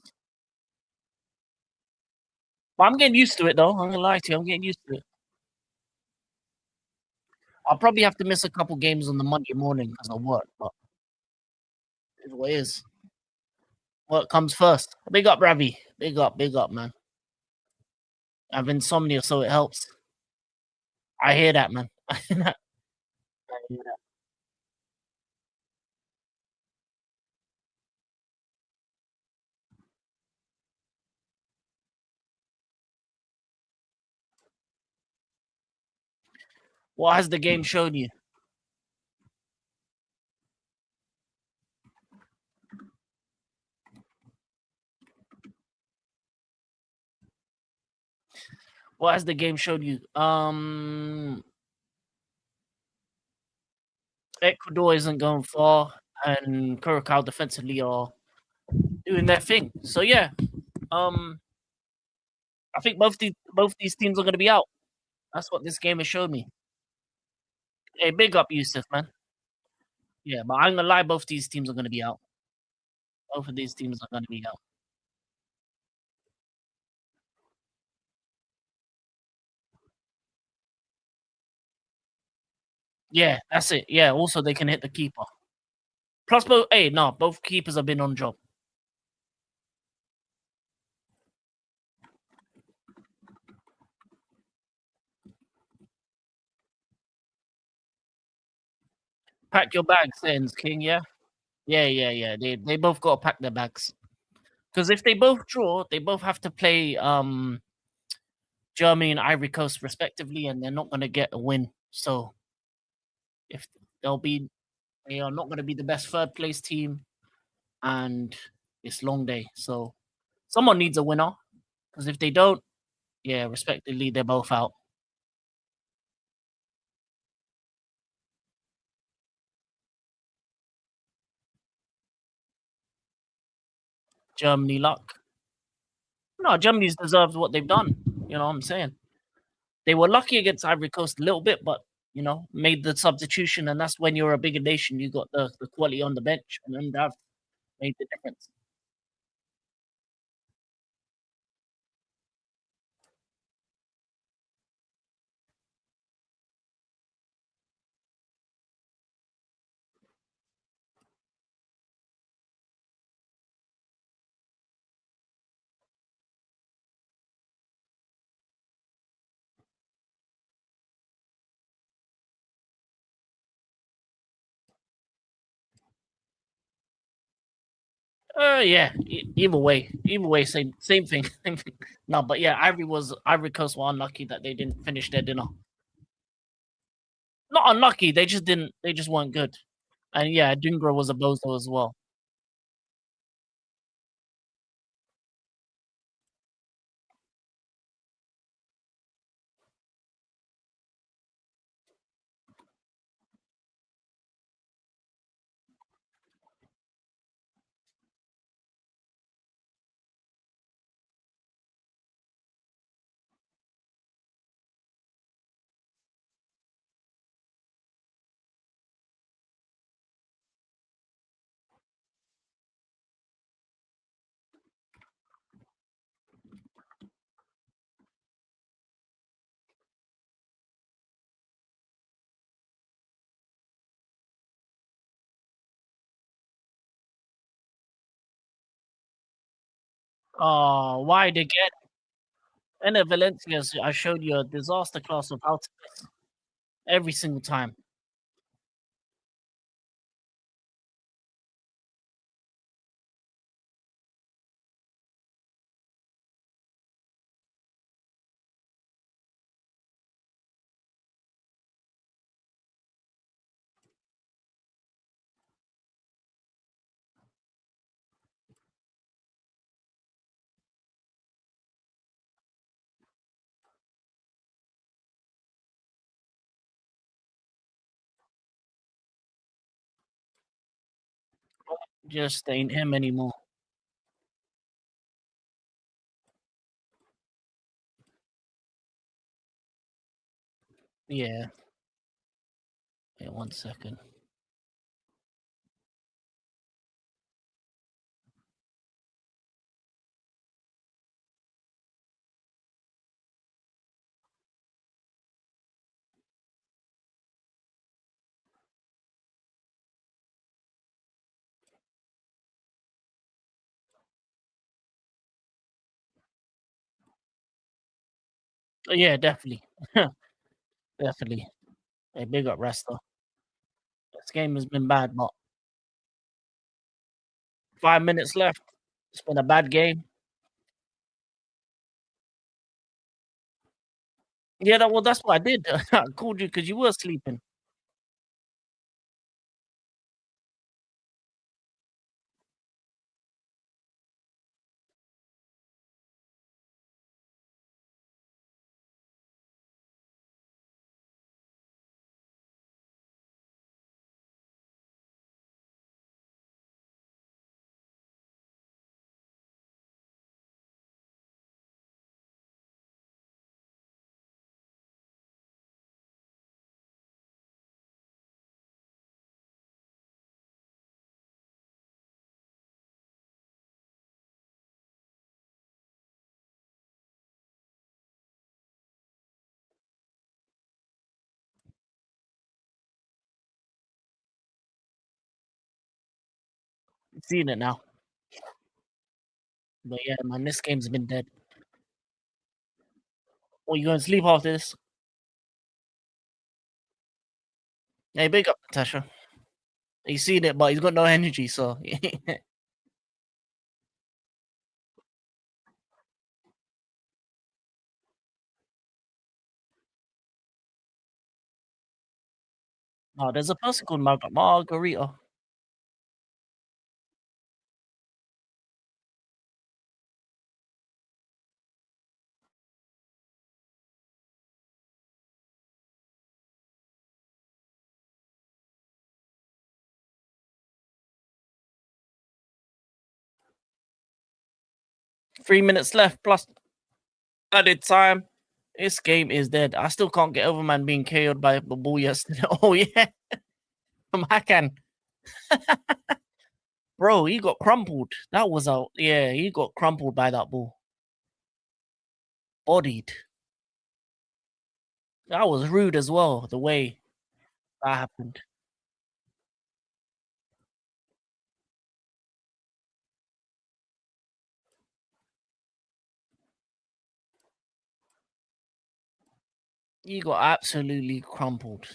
But I'm getting used to it, though. I'm gonna lie to you, I'm getting used to it. I'll probably have to miss a couple games on the Monday morning because of work, but it's what it is. Work comes first. Big up, Ravi. Big up, man. I have insomnia, so it helps. I hear that, man. I hear that. I hear that. What has the game shown you? What has the game shown you? Ecuador isn't going far, and Curacao defensively are doing their thing. So yeah, um, I think both these teams are going to be out. That's what this game has showed me. Hey, big up Yusuf, man. Yeah, but I'm gonna lie, both these teams are going to be out. Both of these teams are going to be out. Yeah, that's it. Yeah, also they can hit the keeper. Plus, both keepers have been on job. Pack your bags, ends King. Yeah, yeah. They both got to pack their bags because if they both draw, they both have to play Germany and Ivory Coast respectively, and they're not going to get a win. So if they'll be, they are not going to be the best third place team. and it's long day. So someone needs a winner because if they don't, yeah, respectively, they're both out. Germany luck. No, Germany's deserved what they've done. You know what I'm saying? They were lucky against Ivory Coast a little bit, but made the substitution, and that's when you're a bigger nation. You got the quality on the bench, and then that made the difference. Yeah. Either way, same thing. Same thing. No, but yeah, Ivory Coast were unlucky that they didn't finish their dinner. Not unlucky, they just didn't. They just weren't good. And yeah, Dungra was a bozo as well. Oh, why they get and Valencia's I showed you a disaster class of how to miss every single time. Just ain't him anymore. Yeah. Wait 1 second. Yeah, definitely. Definitely. Hey, big up Resta. This game has been bad, but 5 minutes left. It's been a bad game. Yeah, that's what I did. I called you because you were sleeping. Seeing it now. But yeah, man, this game's been dead. Well, you going to sleep after this? Hey, big up Natasha. He's seen it, but he's got no energy, so no, there's a person called Margarita. 3 minutes left plus added time. This game is dead. I still can't get over man being KO'd by the ball yesterday. Oh yeah, from Hakan. Bro, he got crumpled. That was out. Yeah, he got crumpled by that ball. Bodied. That was rude as well, the way that happened. He got absolutely crumpled.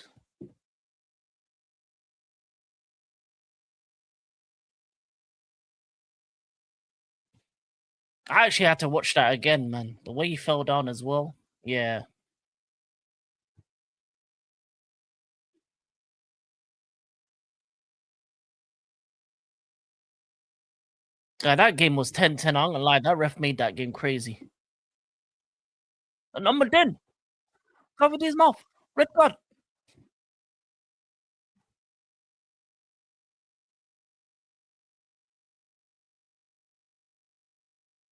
I actually had to watch that again, man. The way he fell down as well. Yeah. Yeah, that game was 10-10. I'm gonna lie, that ref made that game crazy. A number 10 covered his mouth. Red card.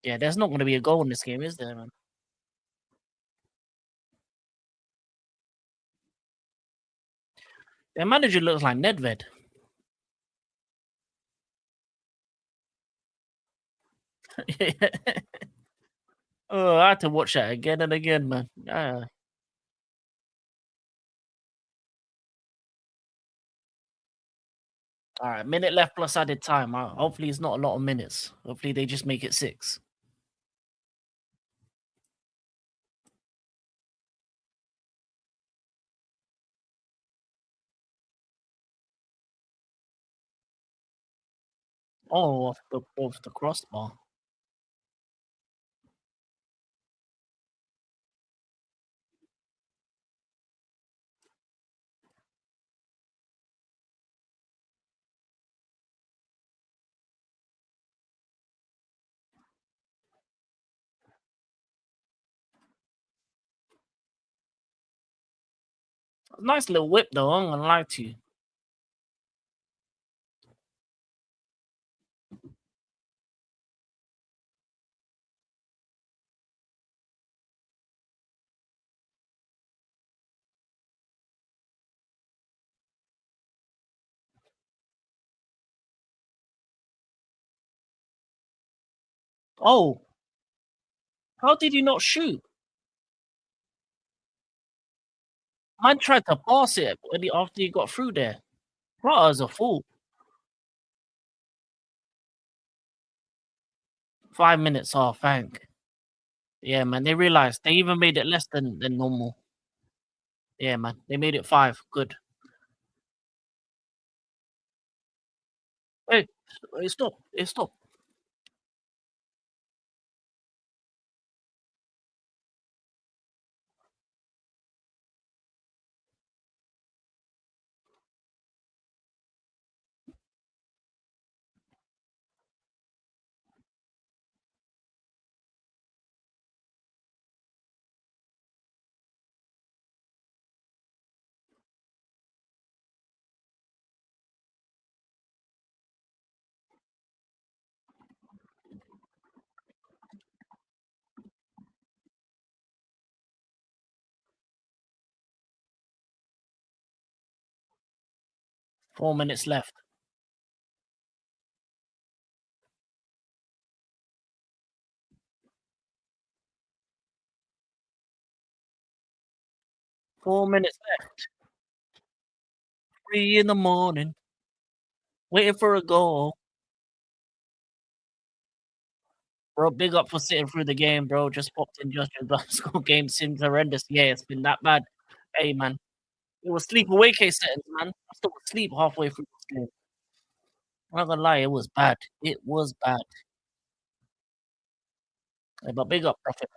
Yeah, there's not gonna be a goal in this game, is there, man? Their manager looks like Nedved. Oh, I had to watch that again and again, man. All right, minute left plus added time. Hopefully, it's not a lot of minutes. Hopefully, they just make it 6. Oh, off the crossbar. Nice little whip, though. I'm gonna lie to you. Oh, how did you not shoot? Man tried to pass it after he got through there. Prata's a fool. 5 minutes off, thank. Yeah, man. They realized they even made it less than normal. Yeah, man. They made it 5. Good. Hey, hey, stop. Hey, stop. 4 minutes left. 4 minutes left. 3 in the morning, waiting for a goal. Bro, big up for sitting through the game, bro. Just popped in just as the score game seems horrendous. Yeah, it's been that bad. Hey, man. It was sleep away case settings, man. I still asleep halfway through this game. I'm not gonna lie, it was bad. It was bad. But big up, Prophet.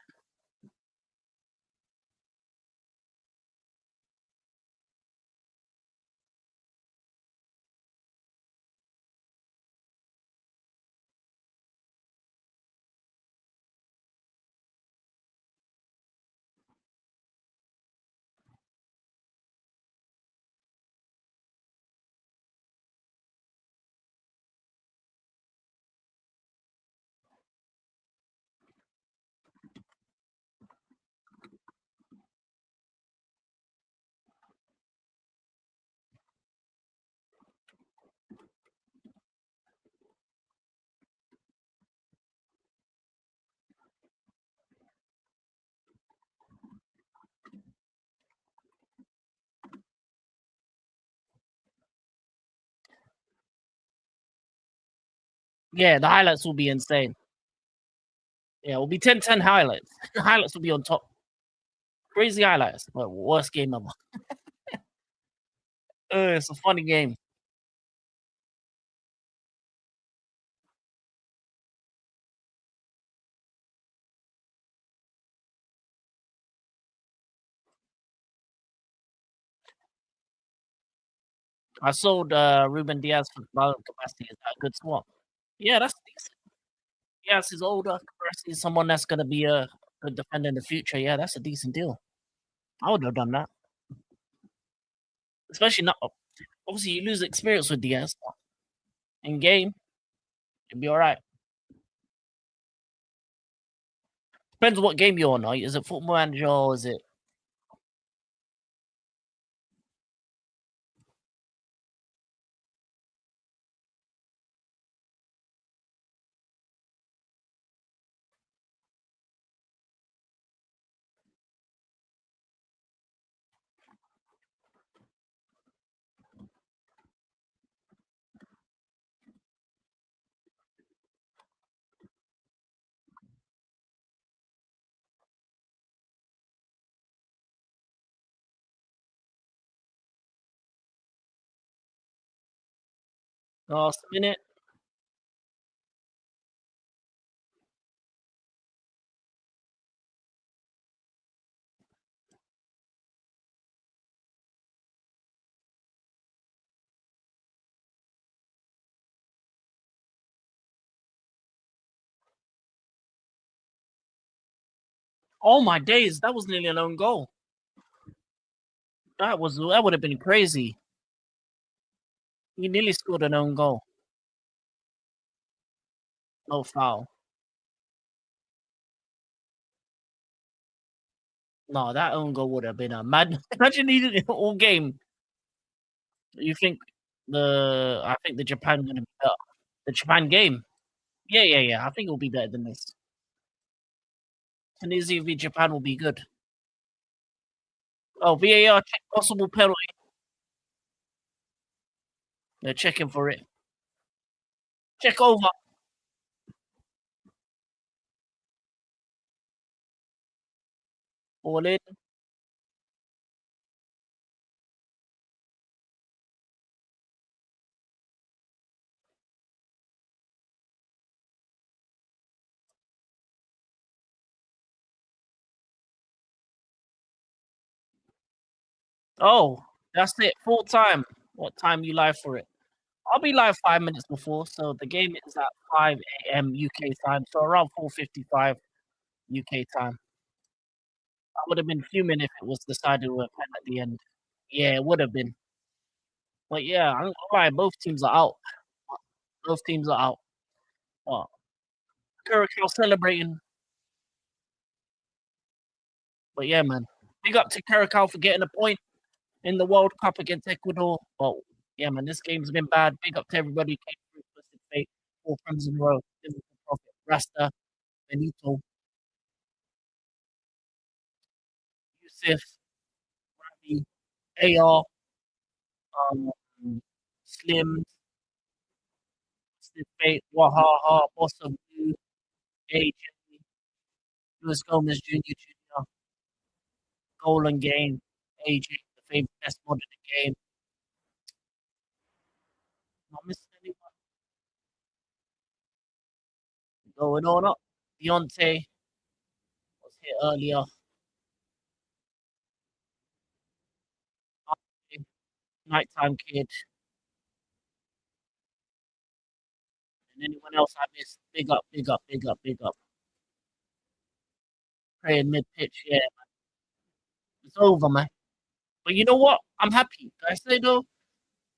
Yeah, the highlights will be insane. Yeah, it will be 10-10 highlights. The highlights will be on top. Crazy highlights, but worst game ever. It's a funny game. I sold Ruben Diaz for Marlon Capacity. Is that a good swap? Yeah, that's decent. Diaz is older. Capacity is someone that's gonna be a good defender in the future. Yeah, that's a decent deal. I would have done that. Especially not obviously you lose experience with Diaz. In game, it'd be alright. Depends on what game you're on. Is it Football Manager or is it? Last minute. Oh my days, that was nearly an own goal. That would have been crazy. He nearly scored an own goal. No foul. No, that own goal would have been a mad. Imagine he did it all game. You think I think the Japan gonna be better. The Japan game. Yeah, yeah, yeah. I think it'll be better than this. Tunisia v Japan will be good. Oh, VAR check possible penalty. They're checking for it. Check over. All in. Oh, that's it. Full time. What time you live for it? I'll be live 5 minutes before, so the game is at 5 a.m. UK time, so around 4:55 UK time. I would have been fuming if it was decided with a pen at the end. Yeah, it would have been. But yeah, I'm not gonna lie, both teams are out. Both teams are out. Oh, Curacao celebrating. But yeah, man. Big up to Curacao for getting a point in the World Cup against Ecuador. But yeah, man, this game's been bad. Big up to everybody who came through Twisted Fate, 4 frames in a row. Liverpool Prophet, Rasta, Benito, Yusuf, Ravi, AR, um, Slim, Twisted Fate, Wahaha, Boss of Blue, AJ, Luis Gomez Jr., Golden Game, AJ, the favorite best mod in the game. Not missing anyone. Going on up. Deontay was here earlier. Nighttime Kid, and anyone else I missed. Big up, big up, big up, big up. Praying mid pitch, yeah, it's over, man. But you know what? I'm happy. I say though,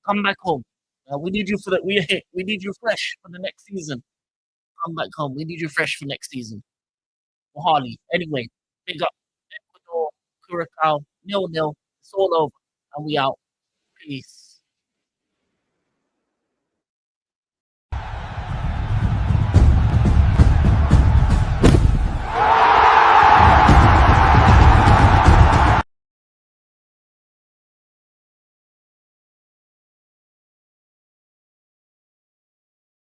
come back home. We need you for the we need you fresh for the next season. Come back home. We need you fresh for next season. For Harley. Anyway, big up Ecuador, Curacao, 0-0. It's all over. And we out. Peace.